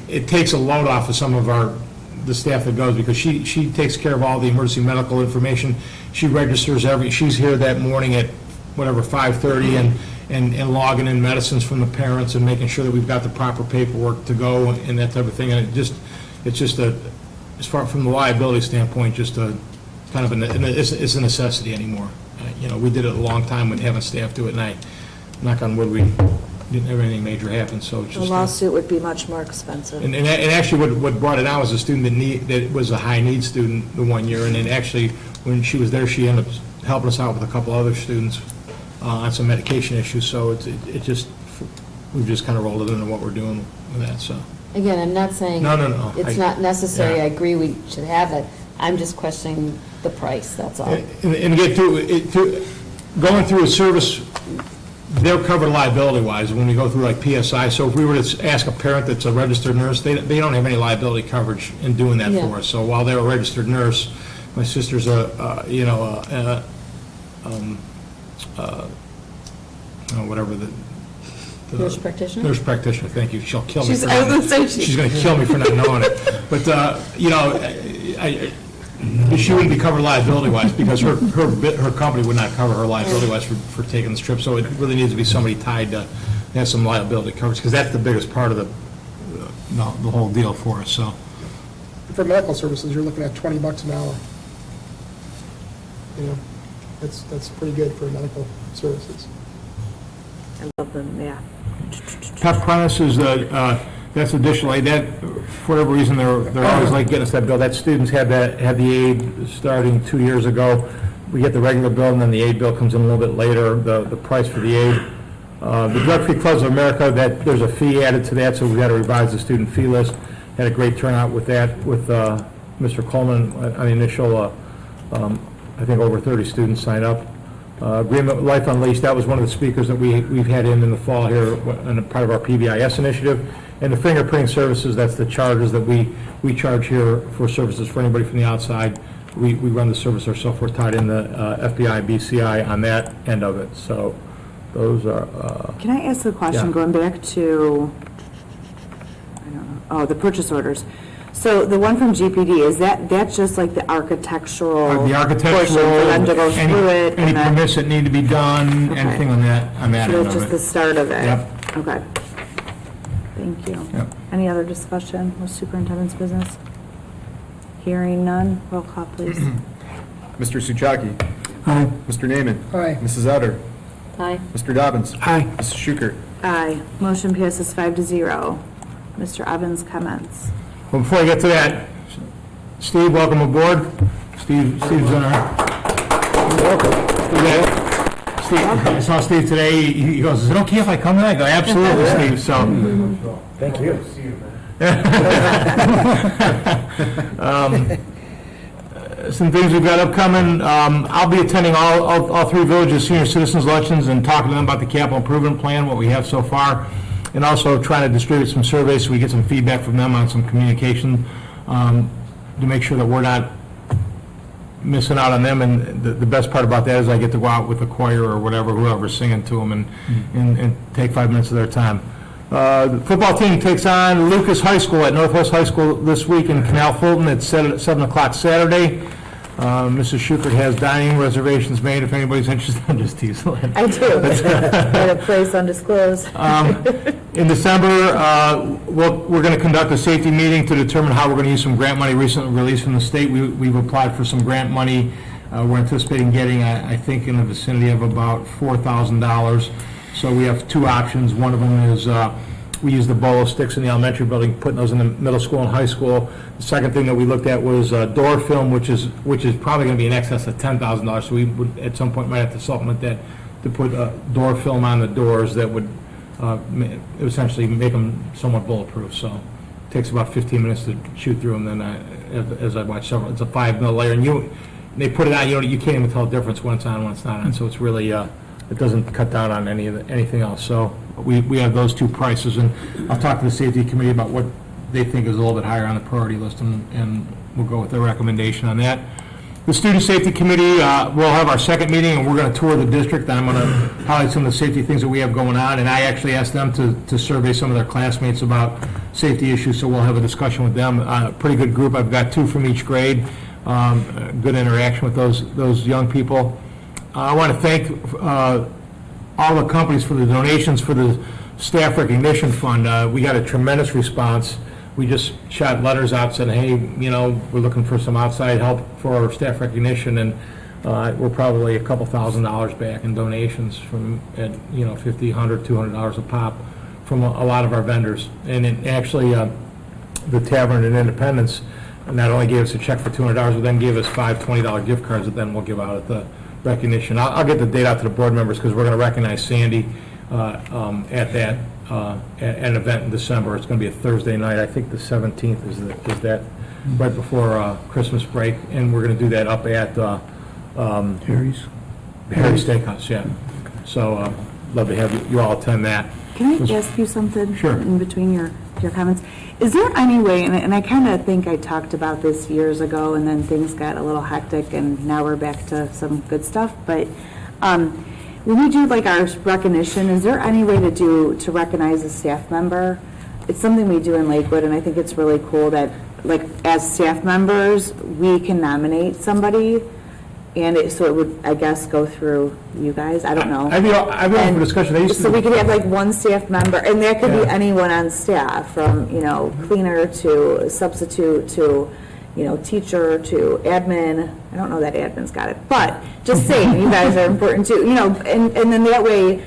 It takes a load off of some of the staff that goes, because she takes care of all the emergency medical information. She registers she's here that morning at whatever, 5:30, and logging in medicines from the parents and making sure that we've got the proper paperwork to go and that type of thing. And it's just as far from the liability standpoint, just a kind of it's a necessity anymore. We did it a long time with having staff do it, and knock on wood, we didn't have anything major happen, so it's a just. lawsuit would be much more expensive. And actually, what brought it on was a student that was a high-need student the one year, and then actually, when she was there, she ended up helping us out with a couple other students on some medication issues, so we've just kind of rolled it into what we're doing with that, so. Again, I'm not saying. No. It's not necessary, Yeah. I agree we should have it. I'm just questioning the price, that's all. And get going through a service, they're covered liability-wise when we go through like PSI, so if we were to ask a parent that's a registered nurse, they don't have any liability coverage in doing that Yeah. for us. So while they're a registered nurse, my sister's whatever the. Nurse practitioner? Nurse practitioner, thank you. She'll kill me She's- for I not. was gonna say she- She's going to kill me for not knowing it. But, she wouldn't be covered liability-wise, because her company would not cover her liability-wise for taking this trip. So it really needs to be somebody tied to have some liability coverage, because that's the biggest part of the whole deal for us, so. For medical services, you're looking at $20 an hour. That's pretty good for medical services. I love them, yeah. Pep premises, that's additional aid. That, for whatever reason, they're always like getting us that bill. That students had the aid starting 2 years ago. We get the regular bill, and then the aid bill comes in a little bit later, the price for the aid. The Drug-Free Clubs of America, there's a fee added to that, so we've got to revise the student fee list. Had a great turnout with that, with Mr. Coleman on the initial, I think over 30 students signed up. Agreement with Life Unleashed, that was one of the speakers that we've had in the fall here, and part of our PBIS initiative. And the fingerprinting services, that's the charges that we charge here for services for anybody from the outside. We run the service ourselves, we're tied in the FBI, BCI on that end of it, so those are. Can I ask a question, Yeah. going back to I don't know, oh, the purchase orders. So the one from GPD, that's just like the architectural The architectural, portion for them to go through it? any and then- permits that need to be done, Okay. anything on that So end that's just of the it. start of it? Yep. Okay. Thank you. Yep. Any other discussion with superintendent's business? Hearing none, roll call, please. Mr. Souchaki? Aye. Mr. Naaman? Aye. Mrs. Utter? Aye. Mr. Dobbins? Aye. Mrs. Schukert? Aye. Motion passes 5-0. Mr. Evans, comments? Well, before I get to that, Steve, welcome aboard. Steve's in our... Steve, I saw Steve today, he goes, is it okay if I come in? I go, absolutely, Steve, so... Thank you. Some things we've got upcoming, I'll be attending all three villages senior citizens luncheons and talking to them about the capital improvement plan, what we have so far, and also trying to distribute some surveys so we get some feedback from them on some communication, to make sure that we're not missing out on them. And the best part about that is I get to go out with the choir or whatever, whoever's singing to them, and take 5 minutes of their time. The football team takes on Lucas High School at Northwest High School this week in Canal Fulton at 7 o'clock Saturday. Mrs. Schukert has dining reservations made if anybody's interested. I'm just teasing. I do. At a place undisclosed. In December, we're going to conduct a safety meeting to determine how we're going to use some grant money recently released from the state. We've applied for some grant money. We're anticipating getting, I think, in the vicinity of about $4,000. So we have two options. One of them is we use the bolo sticks in the elementary building, putting those in the middle school and high school. The second thing that we looked at was door film, which is probably going to be in excess of $10,000. So we would, at some point, might have to supplement that to put door film on the doors that would essentially make them somewhat bulletproof. So it takes about 15 minutes to shoot through them. Then as I watch several, it's a 5mm layer, and they put it on. You can't even tell the difference when it's on and when it's not on. So it's really it doesn't cut down on anything else. So we have those two prices, and I'll talk to the safety committee about what they think is a little bit higher on the priority list, and we'll go with their recommendation on that. The student safety committee, we'll have our second meeting, and we're going to tour the district. I'm going to highlight some of the safety things that we have going on, and I actually asked them to survey some of their classmates about safety issues, so we'll have a discussion with them. Pretty good group. I've got 2 from each grade. Good interaction with those young people. I want to thank all the companies for the donations for the staff recognition fund. We got a tremendous response. We just shot letters out saying, hey, we're looking for some outside help for our staff recognition, and we're probably a couple $1,000s back in donations from, $50, $100, $200 a pop from a lot of our vendors. And actually, the Tavern in Independence not only gave us a check for $200, but then gave us 5 $20 gift cards that then we'll give out at the recognition. I'll get the date out to the board members because we're going to recognize Sandy at that at an event in December. It's going to be a Thursday night. I think the 17th is that right before Christmas break, and we're going to do that up at Harry's Steakhouse. Yeah. So love to have you all attend that. Can I ask you something? Sure. In between your comments? Is there any way, and I kind of think I talked about this years ago, and then things got a little hectic, and now we're back to some good stuff, but when we do like our recognition, is there any way to recognize a staff member? It's something we do in Lakewood, and I think it's really cool that, like, as staff members, we can nominate somebody, and so it would, I guess, go through you guys. I don't know. I'd be open for discussion. So we could have like one staff member, and that could be anyone on staff, from, cleaner to substitute to, teacher to admin. I don't know that admin's got it, but just saying, you guys are important too, and then that way,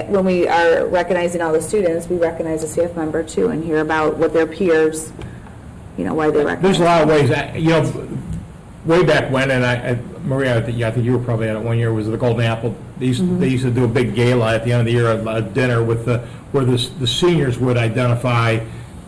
when we are recognizing all the students, we recognize a staff member too and hear about what their peers, why they recognize. There's a lot of ways, way back when, and Maria, I think you were probably at it one year, was the Golden Apple. They used to do a big gala at the end of the year, a dinner with where the seniors would identify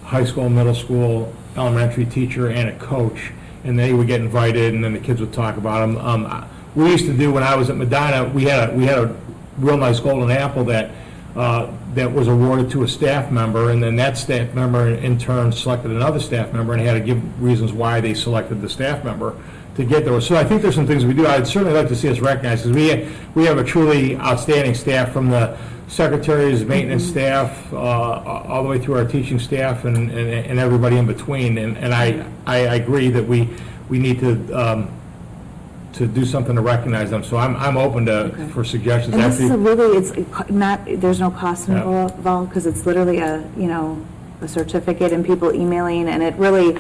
high school, middle school, elementary teacher, and a coach, and they would get invited, and then the kids would talk about them. We used to do, when I was at Medina, we had a real nice Golden Apple that was awarded to a staff member, and then that staff member in turn selected another staff member and had to give reasons why they selected the staff member to get there. So I think there's some things we do. I'd certainly like to see us recognized, because we have a truly outstanding staff, from the secretaries, maintenance staff, all the way through our teaching staff and everybody in between. And I agree that we need to do something to recognize them. So I'm open for suggestions. And this is Actually, it's not, there's no cost Yeah. involved, because it's literally a certificate and people emailing, and it really,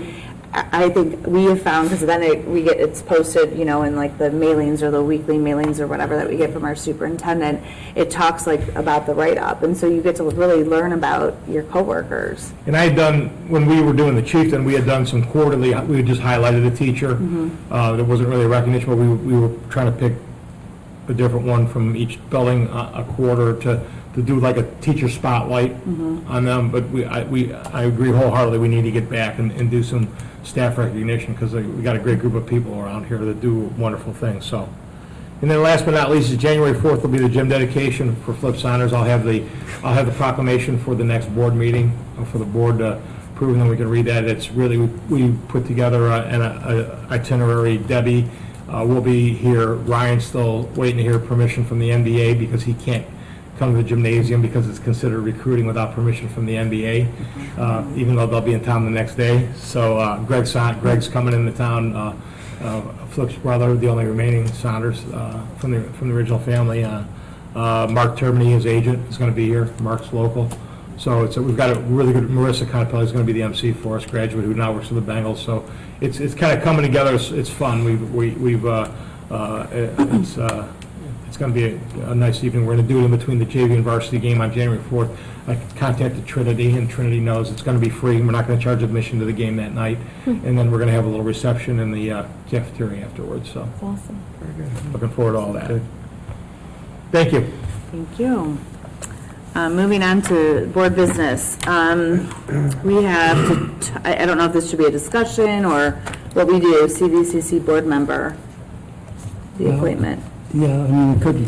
I think we have found, because then it's posted, in like the mailings or the weekly mailings or whatever that we get from our superintendent. It talks like about the write-up, and so you get to really learn about your coworkers. and I had done, when we were doing the chieftain, we had done some quarterly, we had just highlighted a teacher. There wasn't really a recognition, but we were trying to pick a different one from each building a quarter to do like a teacher spotlight on them. But I agree wholeheartedly, we need to get back and do some staff recognition, because we got a great group of people around here that do wonderful things, so. And then last but not least, is January 4th will be the gym dedication for Flip Saunders. I'll have the proclamation for the next board meeting, for the board to approve, and then we can read that. It's really, we put together an itinerary. Debbie will be here. Ryan's still waiting to hear permission from the NBA, because he can't come to the gymnasium because it's considered recruiting without permission from the NBA, even though they'll be in town the next day. So Greg's coming into town, Flip's brother, the only remaining Saunders from the original family. Mark Turbany, his agent, is going to be here. Mark's local. So we've got a really good, Marissa Conapelli is going to be the MC for us, graduate who now works for the Bengals. So it's kind of coming together. It's fun. It's going to be a nice evening. We're going to do it in between the JV and varsity game on January 4th. I contacted Trinity, and Trinity knows it's going to be free. We're not going to charge admission to the game that night. And then we're going to have a little reception in the cafeteria afterwards. So That's awesome. looking forward to all that. Thank you. Thank you. Moving on to board business. We have, I don't know if this should be a discussion or what we do, CVCC board member, the appointment. Yeah, I mean, we could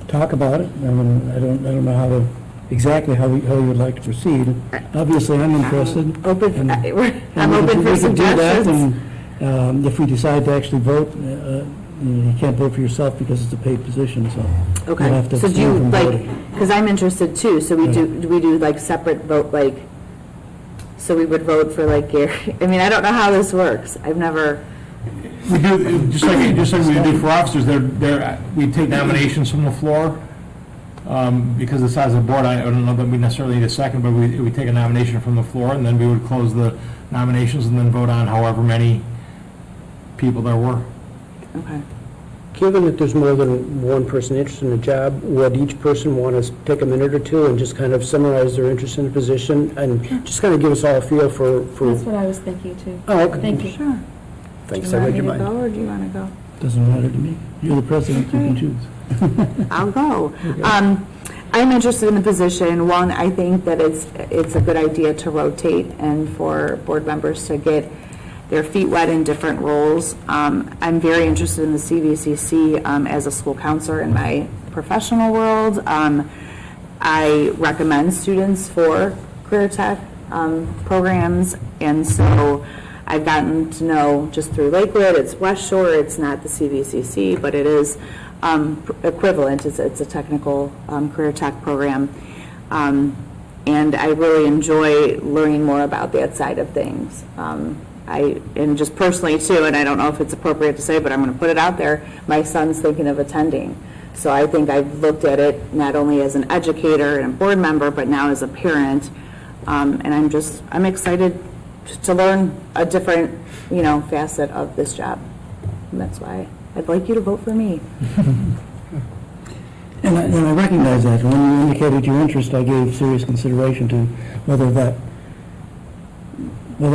talk about it. I mean, I don't know exactly how you would like to proceed. Obviously, I'm interested. I'm open We for could do that, suggestions. and if we decide to actually vote, you can't vote for yourself because it's a paid position, so. you'll Okay, have to so do you, abstain from like, voting. because I'm interested too, so do we do like separate vote, like, so we would vote for like Gary? I mean, I don't know how this works. I've never, We do, just like we do for officers, we take nominations from the floor. Because the size of the board, I don't know that we necessarily need a second, but we take a nomination from the floor, and then we would close the nominations and then vote on however many people there were. okay. Given that there's more than one person interested in the job, would each person want to take a minute or two and just kind of summarize their interest in the position and just kind of give us all a feel for... That's what I was thinking too. Oh, okay. Thank you. Sure. Thanks, Do I you read want your me to mind. go, or do you want to go? Doesn't matter to me. You're the president, you can choose. I'll go. I'm interested in the position. One, I think that it's a good idea to rotate and for board members to get their feet wet in different roles. I'm very interested in the CVCC as a school counselor in my professional world. I recommend students for career tech programs, and so I've gotten to know just through Lakewood, it's West Shore, it's not the CVCC, but it is equivalent. It's a technical career tech program. And I really enjoy learning more about that side of things. And just personally too, and I don't know if it's appropriate to say, but I'm going to put it out there, my son's thinking of attending. So I think I've looked at it not only as an educator and a board member, but now as a parent. And I'm excited to learn a different, facet of this job. And that's why I'd like you to vote for me. And I recognize that. When you indicated your interest, I gave serious consideration to whether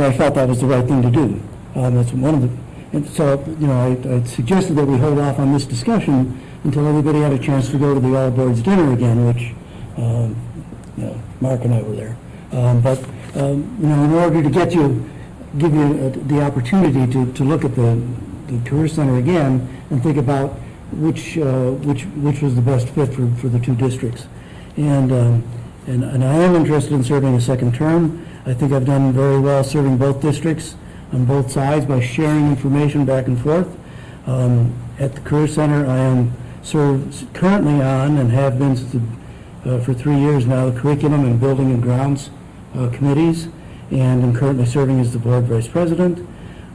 I felt that was the right thing to do. That's one of the, and so, I suggested that we hold off on this discussion until everybody had a chance to go to the All Boards dinner again, which, Mark and I were there. In order to give you the opportunity to look at the Career Center again and think about which was the best fit for the two districts. And I am interested in serving a second term. I think I've done very well serving both districts on both sides by sharing information back and forth. At the Career Center, I am served currently on and have been since for 3 years now, the curriculum and building and grounds committees, and I'm currently serving as the board vice president.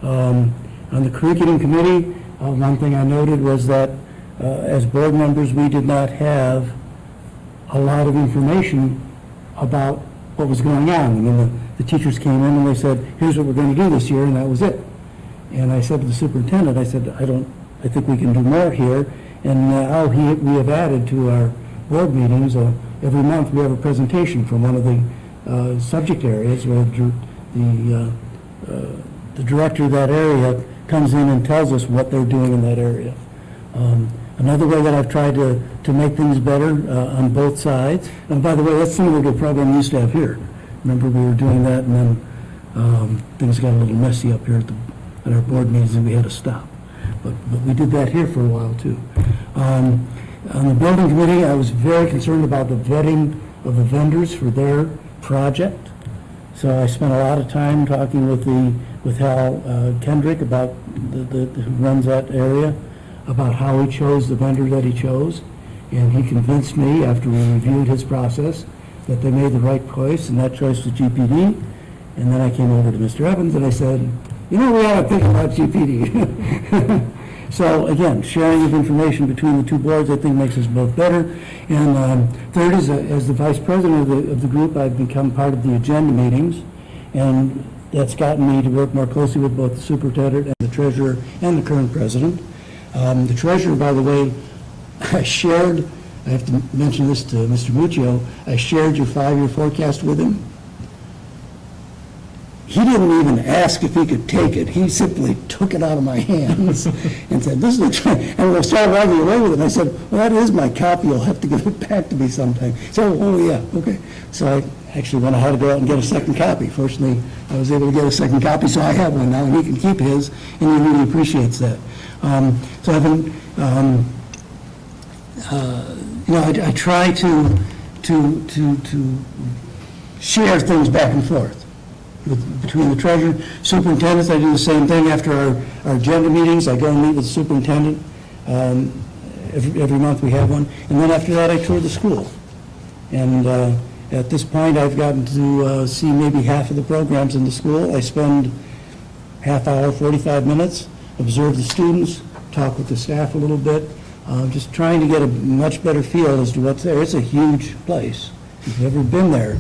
On the curriculum committee, one thing I noted was that as board members, we did not have a lot of information about what was going on. I mean, the teachers came in and they said, here's what we're going to do this year, and that was it. And I said to the superintendent, I said, I think we can do more here. And now we have added to our board meetings, every month we have a presentation from one of the subject areas where the director of that area comes in and tells us what they're doing in that area. Another way that I've tried to make things better on both sides, and by the way, that's similar to a program we used to have here. Remember, we were doing that, and then things got a little messy up here at our board meetings, and we had to stop. But we did that here for a while, too. On the building committee, I was very concerned about the vetting of the vendors for their project. So I spent a lot of time talking with Hal Kendrick about who runs that area, about how he chose the vendor that he chose. And he convinced me, after we reviewed his process, that they made the right choice, and that choice was GPD. And then I came over to Mr. Evans and I said, we ought to think about GPD. So again, sharing of information between the two boards, I think, makes us both better. And third is, as the vice president of the group, I've become part of the agenda meetings, and that's gotten me to work more closely with both the superintendent and the treasurer and the current president. The treasurer, by the way, I have to mention this to Mr. Muccio, I shared your 5-year forecast with him. He didn't even ask if he could take it. He simply took it out of my hands and said, this is the, and I started arguing away with it. And I said, well, that is my copy. You'll have to give it back to me sometime. So, oh, yeah, okay. So I actually went ahead to go out and get a second copy. Fortunately, I was able to get a second copy, so I have one now, and he can keep his, and he really appreciates that. So I've been, I try to share things back and forth. Between the treasurer, superintendents, I do the same thing after our agenda meetings. I go and meet with the superintendent. Every month we have one. And then after that, I tour the school. And at this point, I've gotten to see maybe half of the programs in the school. I spend half hour, 45 minutes, observe the students, talk with the staff a little bit, just trying to get a much better feel as to what's there. It's a huge place. If you've ever been there,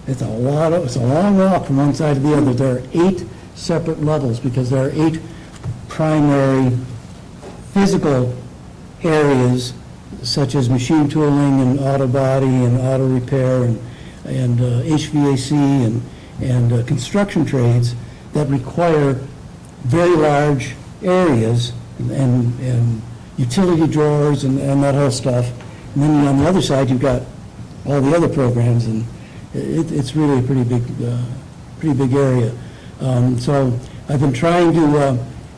it's a long walk from one side to the other. There are 8 separate levels because there are 8 primary physical areas such as machine tooling and auto body and auto repair and HVAC and construction trades that require very large areas and utility drawers and that whole stuff. And then on the other side, you've got all the other programs, and it's really a pretty big area. So I've been trying to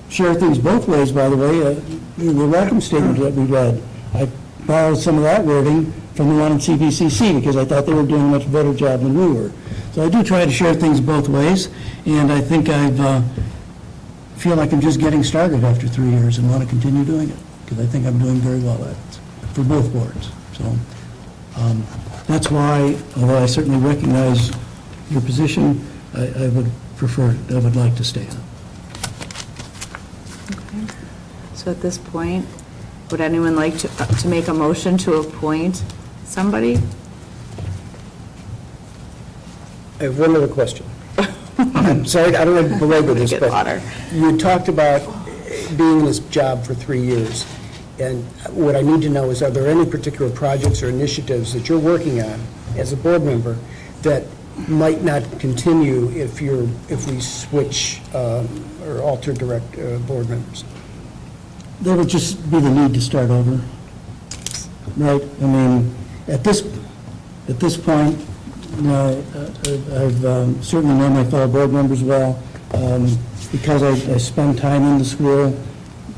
share things both ways, by the way. The welcome statement that we read, I borrowed some of that wording from the one in CVCC because I thought they were doing a much better job than we were. So I do try to share things both ways, and I think I feel like I'm just getting started after 3 years and want to continue doing it because I think I'm doing very well at it for both boards. So that's why, although I certainly recognize your position, I would like to stay on. Okay. So at this point, would anyone like to make a motion to appoint somebody? I have one other question. I'm sorry, I don't want to belabor this, but you talked about being in this job for 3 years. And what I need to know is, are there any particular projects or initiatives that you're working on as a board member that might not continue if we switch or alter board members? There would just be the need to start over, right? I mean, at this point, I've certainly known my fellow board members well because I spend time in the school.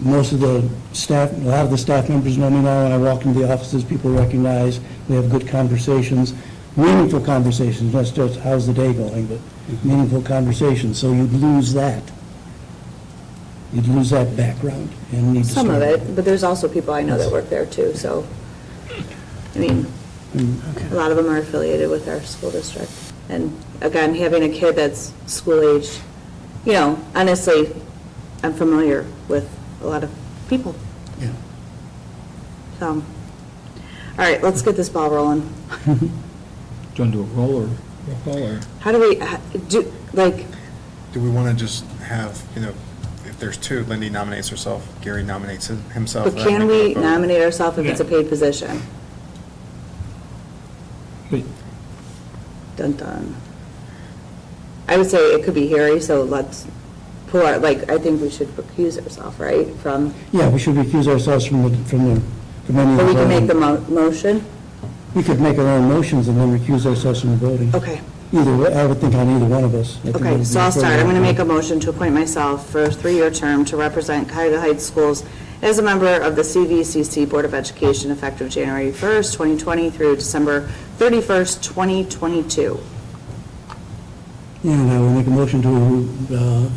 Most of the staff, a lot of the staff members know me now. When I walk into the offices, people recognize. We have good conversations, meaningful conversations, not just how's the day going, but meaningful conversations. So you'd lose that. You'd lose that background and need to Some of start it, but there's also people I know that work there too, so, I mean, A lot of them are affiliated with our school district. And again, having a kid that's school aged, you know, honestly, I'm familiar with a lot of people. Yeah. So, all right, let's get this ball rolling. Do you want to do a roll or? How do we, do, like, Do we want to just have, if there's two, Lindy nominates herself, Gary nominates himself? but can we nominate ourselves if it's a paid position? Dun dun. I would say it could be Harry, so let's pull our, like, I think we should recuse ourselves, right, from, Yeah, we should recuse ourselves from any. but we can make the motion? We could make our own motions and then recuse ourselves from the voting. Okay. Either way, I would think on either one of us. I think it Okay, would so be I'll start. I'm going to make a appropriate. motion to appoint myself for a 3-year term to represent Cuyahoga Heights Schools as a member of the CVCC Board of Education effective January 1st, 2020 through December 31st, 2022. And I will make a motion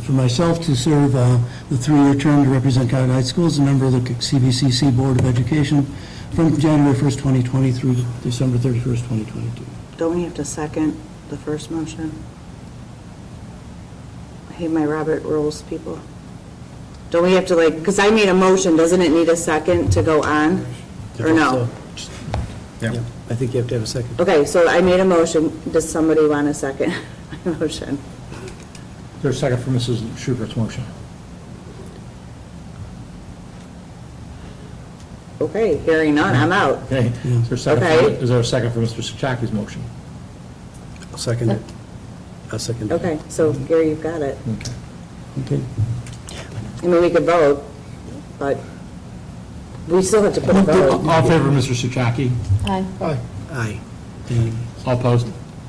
for myself to serve the 3-year term to represent Cuyahoga Heights Schools as a member of the CVCC Board of Education from January 1st, 2020 through December 31st, 2022. Don't we have to second the first motion? I hate my Robert rules, people. Don't we have to, like, because I made a motion, doesn't it need a second to go on? Or no? Yeah. I think you have to have a second. Okay, so I made a motion. Does somebody want a second my motion? Is there a second for Mrs. Schubert's motion? Okay, hearing none, I'm out. Okay. Is there a second? Okay. Is there a second for Mr. Souchaki's motion? I'll second it. I'll second it. Okay, so Gary, you've got it. Okay. Okay. I mean, we could vote, but we still have to put a vote. All in favor of Mr. Souchaki? Aye. Aye. All opposed?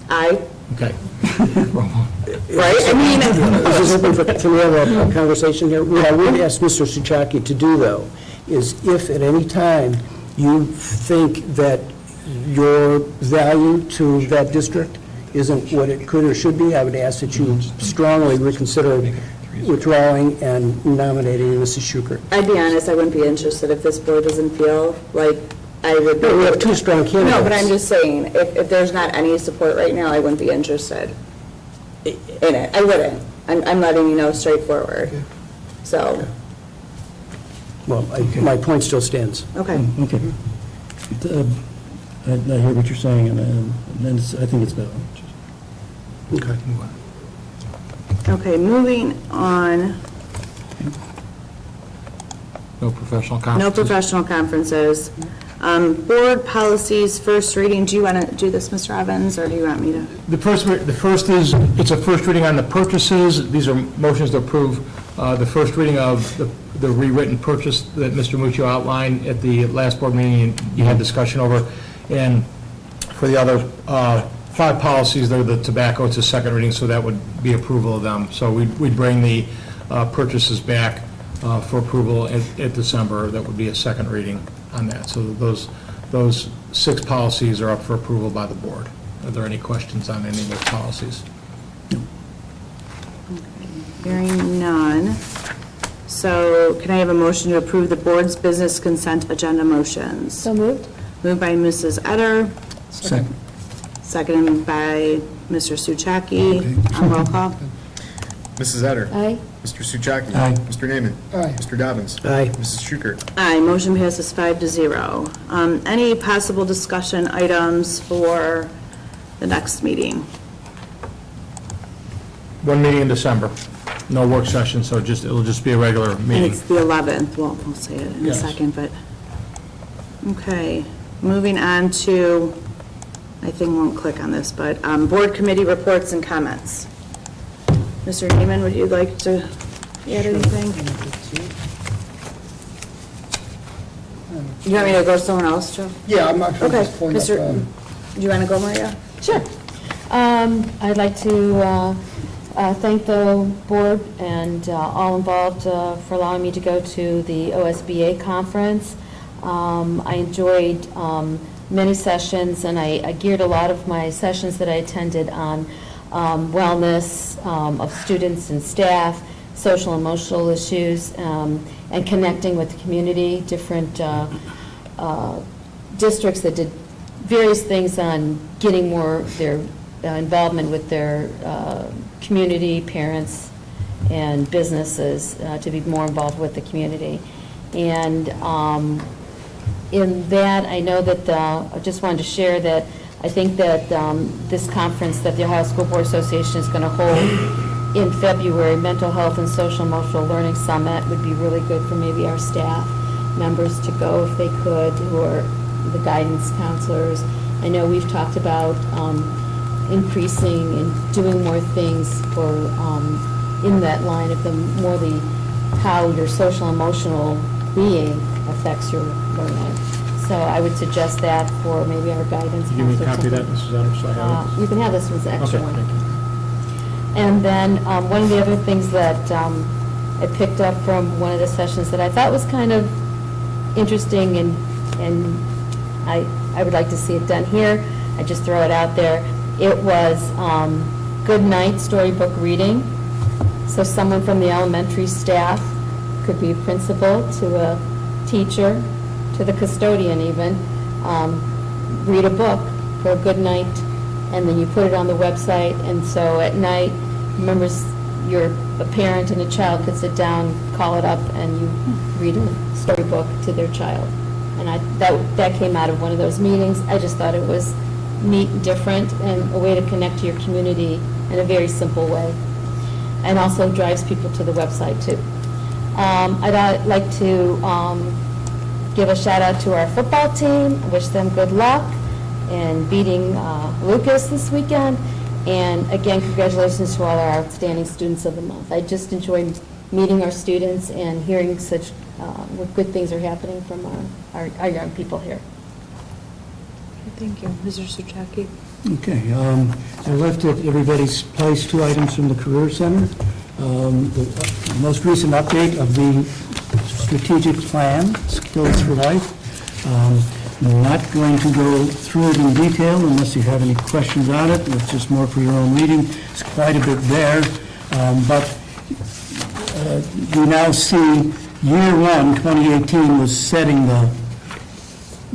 Aye, Okay. right? I mean, Is this open for, can we have a conversation here? What I would ask Mr. Souchaki to do, though, is if at any time you think that your value to that district isn't what it could or should be, I would ask that you strongly reconsider withdrawing and nominating Mrs. Schukert. I'd be honest, I wouldn't be interested if this board doesn't feel like I would. No, we have two strong candidates. No, but I'm just saying, if there's not any support right now, I wouldn't be interested in it. I wouldn't. I'm letting you know straightforward. So, Well, my point still stands. okay. Okay. I hear what you're saying, and I think it's valid. Okay. Okay, moving on. No professional No conferences? professional conferences. Board policies, first reading. Do you want to do this, Mr. Evans, or do you want me to? The first is, it's a first reading on the purchases. These are motions to approve the first reading of the rewritten purchase that Mr. Muccio outlined at the last board meeting you had discussion over. And for the other 5 policies, they're the tobacco, it's a second reading, so that would be approval of them. So we'd bring the purchases back for approval at December. That would be a second reading on that. So those 6 policies are up for approval by the board. Are there any questions on any of those policies? Hearing none. So can I have a motion to approve the board's business consent agenda motions? So moved? Moved by Mrs. Etter, Second. seconded by Mr. Souchaki. Roll call. Mrs. Etter. Aye. Mr. Souchaki. Aye. Mr. Naaman. Aye. Mr. Dobbins. Aye. Mrs. Schukert. Aye, motion passes 5-0. Any possible discussion items for the next meeting? One meeting in December, no work session, so it'll just be a regular And meeting. it's the 11th, well, we'll say it in a Yes. second, but, okay. Moving on to, my thing won't click on this, but board committee reports and comments. Mr. Neiman, would you like to add anything? You want me to go to someone else, Joe? Yeah, I'm actually Okay, just pulling up. Mr., do you want to go, Maria? Sure. I'd like to thank the board and all involved for allowing me to go to the OSBA conference. I enjoyed many sessions, and I geared a lot of my sessions that I attended on wellness of students and staff, social and emotional issues, and connecting with the community, different districts that did various things on getting more their involvement with their community, parents, and businesses to be more involved with the community. And in that, I know that, I just wanted to share that I think that this conference that the Ohio School Board Association is going to hold in February, Mental Health and Social Emotional Learning Summit, would be really good for maybe our staff members to go if they could, who are the guidance counselors. I know we've talked about increasing and doing more things for, in that line of the more the, how your social emotional being affects your learning. So I would suggest that for maybe our guidance counselors. Give me a copy of that, Mrs. Utter, so I have it. You can have this one's the extra Okay, one. thank you. And then one of the other things that I picked up from one of the sessions that I thought was kind of interesting, and I would like to see it done here. I just throw it out there. It was good night storybook reading. So someone from the elementary staff, could be a principal to a teacher, to the custodian even, read a book for a good night, and then you put it on the website, and so at night, members, a parent and a child could sit down, call it up, and you read a storybook to their child. And that came out of one of those meetings. I just thought it was neat and different, and a way to connect to your community in a very simple way. And also drives people to the website too. I'd like to give a shout out to our football team, wish them good luck in beating Lucas this weekend. And again, congratulations to all our outstanding students of the month. I just enjoyed meeting our students and hearing such what good things are happening from our young people here. Thank you. Mr. Suchaki? Okay, I left at everybody's place 2 items from the Career Center. The most recent update of the strategic plan, Skills for Life. I'm not going to go through it in detail unless you have any questions on it. It's just more for your own reading. It's quite a bit there, but we now see year 1, 2018, was setting the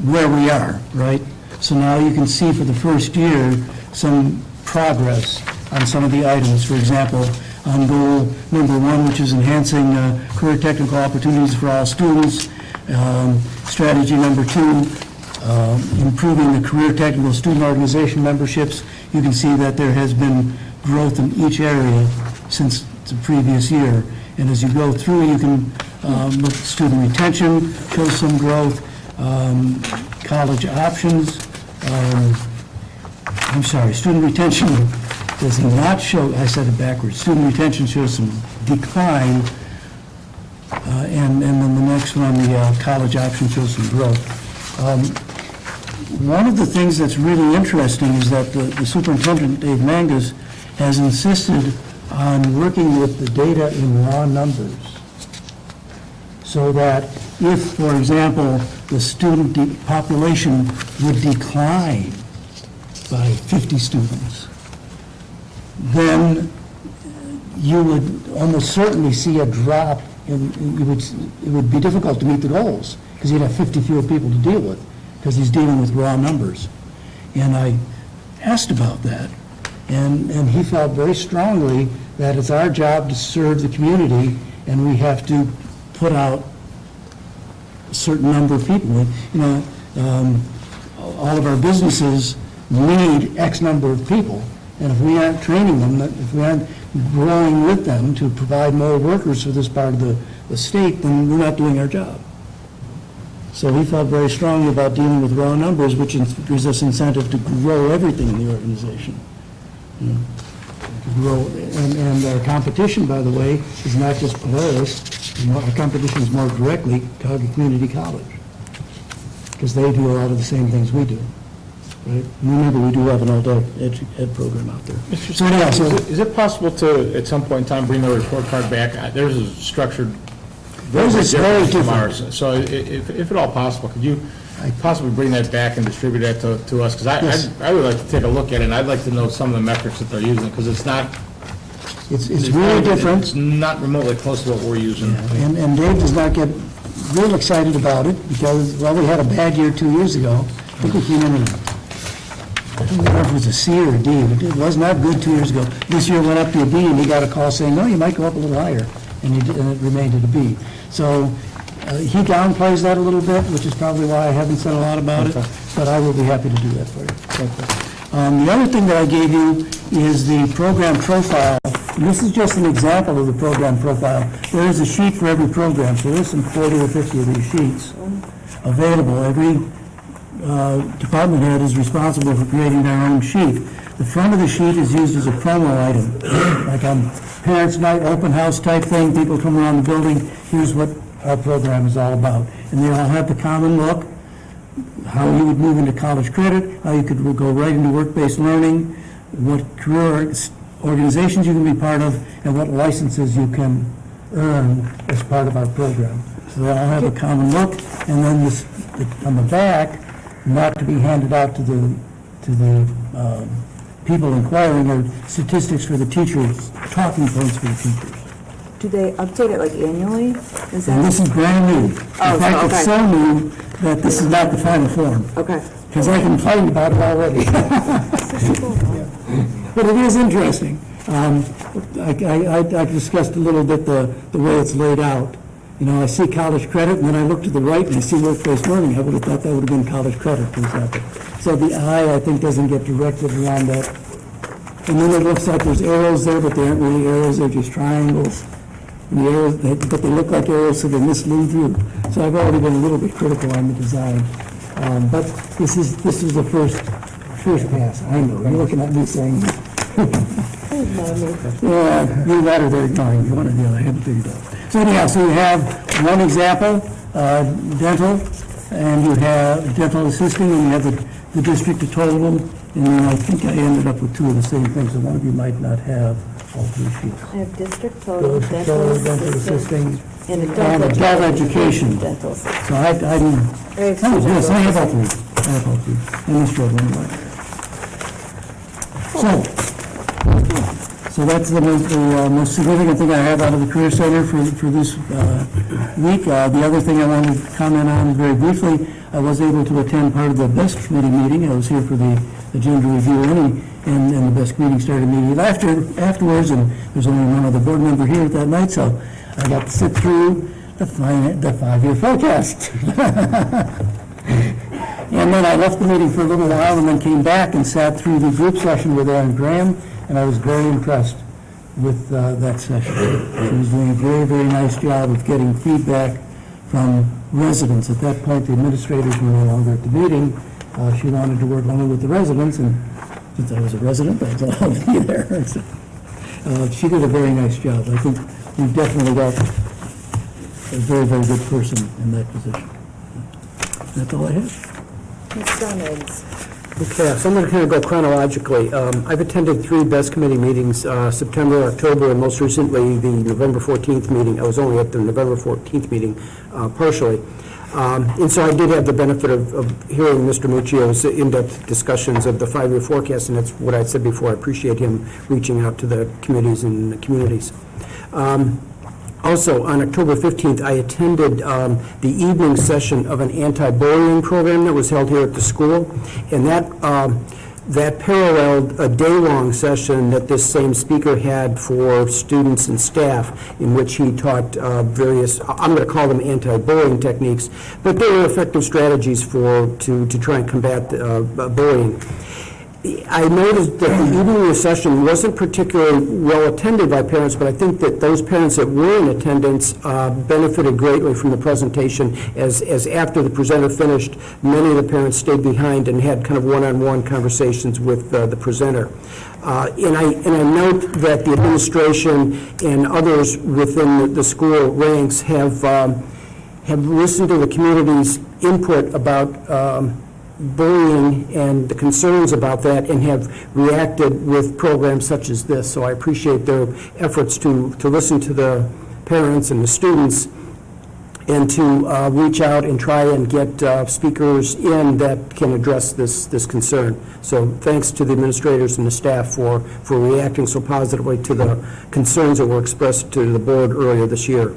where we are, right? So now you can see for the first year some progress on some of the items. For example, on goal number 1, which is enhancing career technical opportunities for all students. Strategy number 2, improving the career technical student organization memberships. You can see that there has been growth in each area since the previous year. And as you go through, you can look at student retention, shows some growth, college options. I'm sorry, student retention does not show, I said it backwards, student retention shows some decline, and then the next one, the college option shows some growth. One of the things that's really interesting is that the superintendent, Dave Mangus, has insisted on working with the data in raw numbers, so that if, for example, the student population would decline by 50 students, then you would almost certainly see a drop in, it would be difficult to meet the goals, because you'd have 50 fewer people to deal with, because he's dealing with raw numbers. And I asked about that, and he felt very strongly that it's our job to serve the community, and we have to put out a certain number of people. You know, all of our businesses need X number of people, and if we aren't training them, if we aren't growing with them to provide more workers for this part of the state, then we're not doing our job. So he felt very strongly about dealing with raw numbers, which gives us incentive to grow everything in the organization. You know, to grow, and our competition, by the way, is not just Polaris. Our competition is more directly Cuyahoga Community College, because they do a lot of the same things we do. Right? And remember, we do have an adult ed program out there. So anyhow, is it possible to, at some point in time, bring the report card back? Theirs is structured Theirs is very from different. ours. So if at all possible, could you possibly bring that back and distribute that to us? Because Yes. I would like to take a look at it, and I'd like to know some of the metrics that they're using, because it's not... It's really different. It's not remotely close to what we're using. And Dave does not get real excited about it because, well, we had a bad year 2 years ago. I think we came in at I don't remember if it was a C or a D, but it was not good 2 years ago. This year went up to a B, and he got a call saying, no, you might go up a little higher, and it remained at a B. So he downplays that a little bit, which is probably why I haven't said a lot about it, but I will be happy to do that for you. The other thing that I gave you is the program profile. And this is just an example of the program profile. There is a sheet for every program, so there's some 40 or 50 of these sheets available. Every department head is responsible for creating their own sheet. The front of the sheet is used as a promo item, like on parents' night, open house type thing, people come around the building, here's what our program is all about. And they all have the common look, how you would move into college credit, how you could go right into work-based learning, what career organizations you can be part of, and what licenses you can earn as part of our program. So they all have a common look, and then this, on the back, not to be handed out to the people inquiring, are statistics for the teachers, talking points for the teachers. Do they update it like annually? Is And that, this is brand new. In fact, it's so new that this is not the final form, okay. because I complained about it already. But it is interesting. I discussed a little bit the way it's laid out. You know, I see college credit, and then I look to the right and I see work-based learning. I would have thought that would have been college credit, for example. So the eye, I think, doesn't get directed around that. And then it looks like there's arrows there, but they aren't really arrows, they're just triangles. And the arrows, but they look like arrows, so they mislead you. So I've already been a little bit critical on the design. But this is the first pass. I know, you're looking at me saying, yeah, you that or they're ignoring you, one or the other, I haven't figured out. So anyhow, so you have one example, dental, and you have dental assisting, and you have the district of total, and then I think I ended up with two of the same things, so one of you might not have all three sheets. I have district total, Dental assisting, and and adult education. Dental assisting. So I yes, I have all three. I have all three, in this road anyway. So that's the most significant thing I have out of the Career Center for this week. The other thing I wanted to comment on very briefly, I was able to attend part of the BEST committee meeting. I was here for the agenda review, and the BEST meeting started immediately afterwards, and there's only one other board member here that night, so I got to sit through the 5-year forecast. And then I left the meeting for a little while and then came back and sat through the group session with Aaron Graham, and I was very impressed with that session. She was doing a very, very nice job of getting feedback from residents. At that point, the administrators were no longer at the meeting. She wanted to work only with the residents, and since I was a resident, I was allowed to be there. So, she did a very nice job. I think we've definitely got a very, very good person in that position. That's all I have. Okay, so I'm going to kind of go chronologically. I've attended 3 BEST committee meetings, September, October, and most recently the November 14th meeting. I was only at the November 14th meeting partially. And so I did have the benefit of hearing Mr. Muccio's in-depth discussions of the 5-year forecast, and that's what I said before. I appreciate him reaching out to the committees and the communities. Also, on October 15th, I attended the evening session of an anti-bullying program that was held here at the school, and that paralleled a day-long session that this same speaker had for students and staff, in which he taught various, I'm going to call them anti-bullying techniques, but they were effective strategies to try and combat bullying. I noticed that the evening session wasn't particularly well attended by parents, but I think that those parents that were in attendance benefited greatly from the presentation, as after the presenter finished, many of the parents stayed behind and had kind of one-on-one conversations with the presenter. And I note that the administration and others within the school ranks have listened to the community's input about bullying and the concerns about that, and have reacted with programs such as this. So I appreciate their efforts to listen to the parents and the students, and to reach out and try and get speakers in that can address this concern. So thanks to the administrators and the staff for reacting so positively to the concerns that were expressed to the board earlier this year.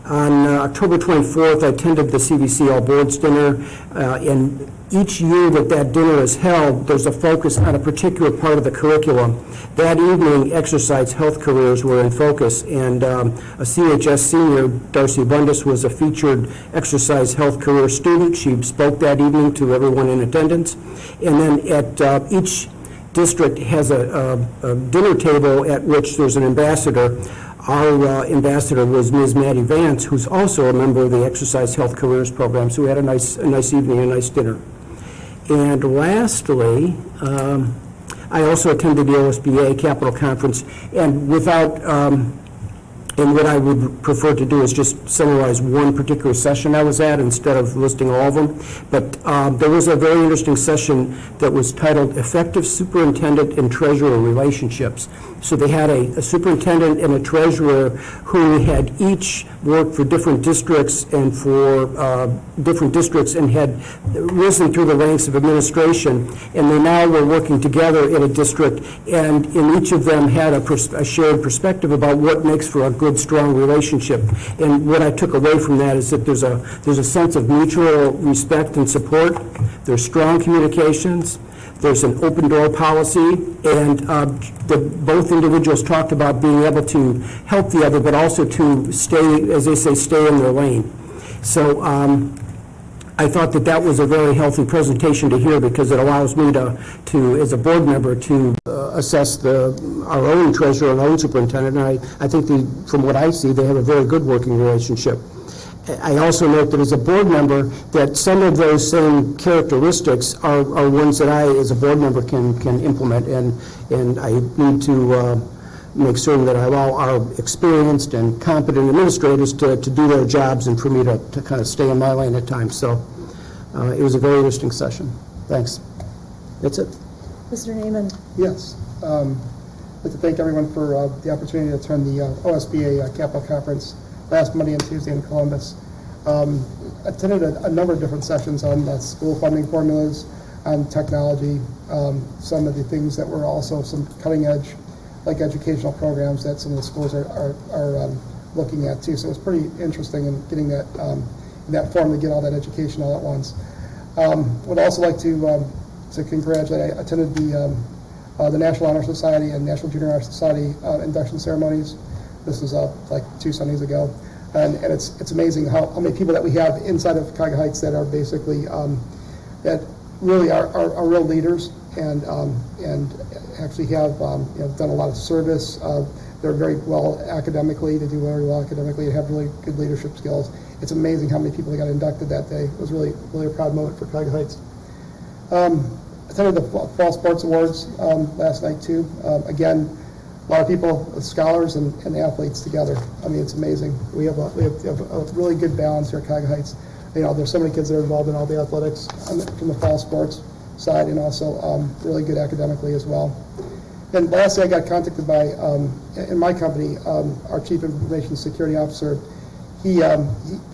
On October 24th, I attended the CVC All Boards Dinner, and each year that that dinner is held, there's a focus on a particular part of the curriculum. That evening, exercise health careers were in focus, and a CHS senior, Darcy Bundus, was a featured exercise health career student. She spoke that evening to everyone in attendance. And then at each district has a dinner table at which there's an ambassador. Our ambassador was Ms. Maddie Vance, who's also a member of the Exercise Health Careers Program, so we had a nice evening, a nice dinner. And lastly, I also attended the OSBA Capital Conference, and and what I would prefer to do is just summarize one particular session I was at instead of listing all of them. But there was a very interesting session that was titled Effective Superintendent and Treasurer Relationships. So they had a superintendent and a treasurer who had each worked for different districts and had risen through the ranks of administration, and they now were working together in a district, and in each of them had a shared perspective about what makes for a good, strong relationship. And what I took away from that is that there's a sense of mutual respect and support. There's strong communications. There's an open door policy, and both individuals talked about being able to help the other, but also to stay, as they say, stay in their lane. So I thought that was a very healthy presentation to hear, because it allows me to as a board member, to assess our own treasurer and our own superintendent. And I think from what I see, they have a very good working relationship. I also note that as a board member, that some of those same characteristics are ones that I, as a board member, can implement, and I need to make certain that I allow our experienced and competent administrators to do their jobs, and for me to kind of stay in my lane at times. So it was a very interesting session. Thanks. That's it. Mr. Neiman. Yes. I'd like to thank everyone for the opportunity to attend the OSBA Capital Conference last Monday and Tuesday in Columbus. Attended a number of different sessions on school funding formulas, on technology, some of the things that were also some cutting edge, like educational programs that some of the schools are looking at too. So it was pretty interesting in getting that in that form to get all that education all at once. Would also like to congratulate. I attended the National Honor Society and National Junior Honor Society induction ceremonies. This was like 2 Sundays ago, and it's amazing how many people that we have inside of Cuyahoga Heights that are basically that really are real leaders, and actually have done a lot of service. They're very well academically. They do very well academically. They have really good leadership skills. It's amazing how many people that got inducted that day. It was really a proud moment for Cuyahoga Heights. Attended the Fall Sports Awards last night too. Again, a lot of people, scholars and athletes together. I mean, it's amazing. We have a really good balance here at Cuyahoga Heights. There's so many kids that are involved in all the athletics from the fall sports side, and also really good academically as well. And lastly, I got contacted by, in my company, our Chief Information Security Officer. He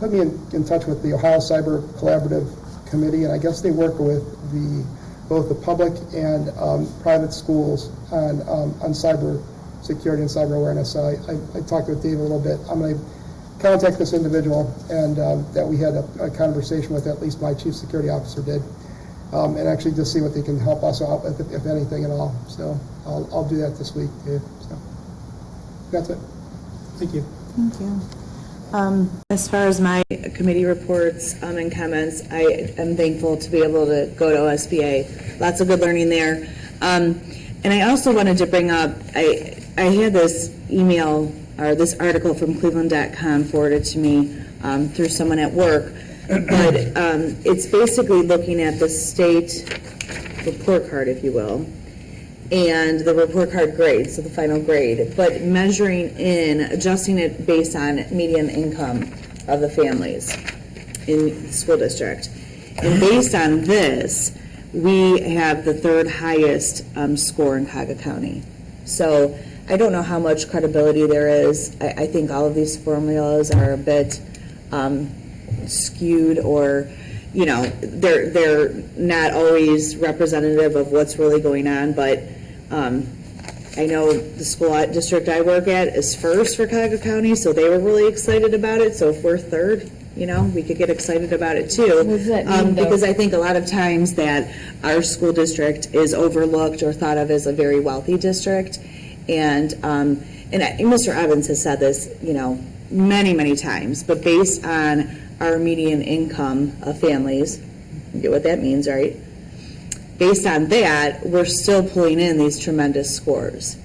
put me in touch with the Ohio Cyber Collaborative Committee, and I guess they work with both the public and private schools on cyber security and cyber awareness. So I talked with Dave a little bit. I'm going to contact this individual, and that we had a conversation with, at least my chief security officer did, and actually just see what they can help us out with, if anything at all. So I'll do that this week, Dave. So that's it. Thank you. Thank you. As far as my committee reports and comments, I am thankful to be able to go to OSBA. Lots of good learning there. And I also wanted to bring up, I had this email or this article from Cleveland.com forwarded to me through someone at work, but it's basically looking at the state report card, if you will, and the report card grade, so the final grade, but measuring in, adjusting it based on median income of the families in the school district. And based on this, we have the 3rd highest score in Cuyahoga County. So I don't know how much credibility there is. I think all of these formulas are a bit skewed, or they're not always representative of what's really going on, but I know the school district I work at is first for Cuyahoga County, so they were really excited about it. So if we're third, you know, we could get excited about it too. What does that mean, though? Because I think a lot of times that our school district is overlooked or thought of as a very wealthy district. And Mr. Evans has said this, you know, many, many times, but based on our median income of families, you get what that means, right? Based on that, we're still pulling in these tremendous scores,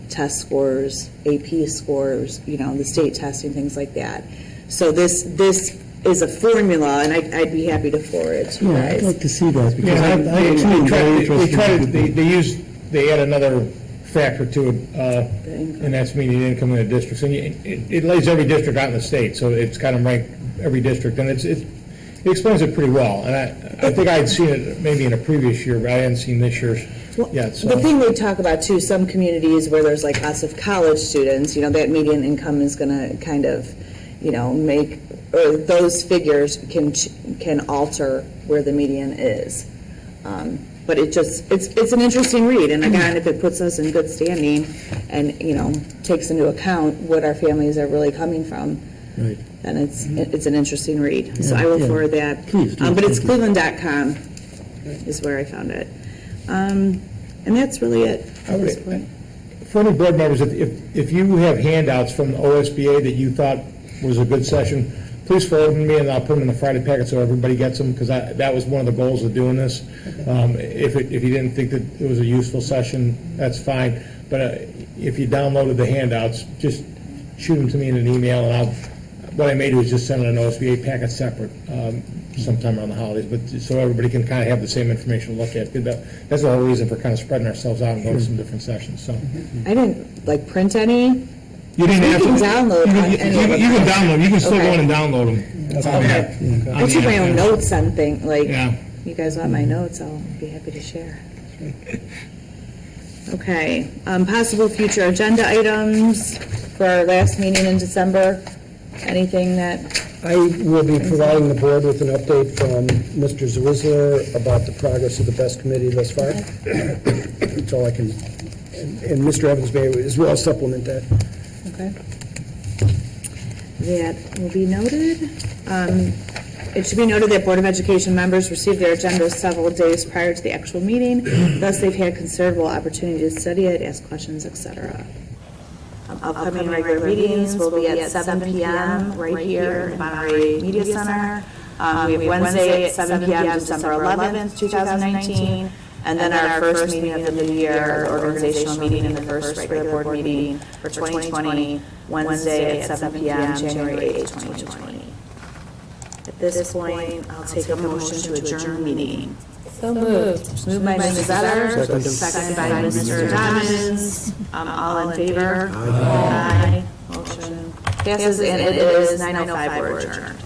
test scores, AP scores, you know, the state testing, things like that. So this is a formula, and I'd be happy to forward it to you Yeah, I'd guys. like to see that, because Yeah, I think they add another factor to it, and that's median income in the districts. And it lays every district out in the state, so it's kind of ranked every district, and it explains it pretty well. And I think I'd seen it maybe in a previous year, but I hadn't seen this year's yet, so. The thing we talk about too, some communities where there's like lots of college students, you know, that median income is gonna kind of, you know, make, or those figures can alter where the median is. But it's an interesting read, and again, if it puts us in good standing and, you know, takes into account what our families are really coming from, Right. then it's an interesting read. So I will Yeah. forward that. Please do, But it's thank you. cleveland.com is where I found it. And that's really it at this point. For any board members, if you have handouts from the OSBA that you thought was a good session, please forward them to me, and I'll put them in the Friday packet so everybody gets them, because that was one of the goals of doing this. If you didn't think that it was a useful session, that's fine, but if you downloaded the handouts, just shoot them to me in an email, and what I may do is just send an OSBA packet separate sometime around the holidays, but so everybody can kind of have the same information to look at. That's the whole reason for kind of spreading ourselves out and going to some different sessions, so. I didn't like print any. You didn't have to. You can download on any of them. You can download, you can still go Okay. in and download them. That's all we have. I took my own notes on things, like, Yeah. you guys want my notes, I'll be happy to share. Okay, possible future agenda items for our last meeting in December, anything that, I will be providing the board with an update from Mr. Zwizzler about the progress of the BEST committee thus far. That's all I can, and Mr. Evans may as well supplement that. okay. That will be noted. It should be noted that Board of Education members receive their agendas several days prior to the actual meeting, thus they've had considerable opportunity to study it, ask questions, etc. Upcoming regular meetings will be at 7 p.m. right here in the Monterey Media Center. We have Wednesday at 7 p.m. December 11th, 2019, and then our first meeting of the new year, our organizational meeting, and the first regular board meeting for 2020, Wednesday at 7 p.m., January 8th, 2020. At this point, I'll take a motion to adjourn meeting. So moved. Moved by Mrs. Zeller, seconded by Mr. Dobbins. All in favor? Aye. Motion passes, and it is 9:05, we're adjourned.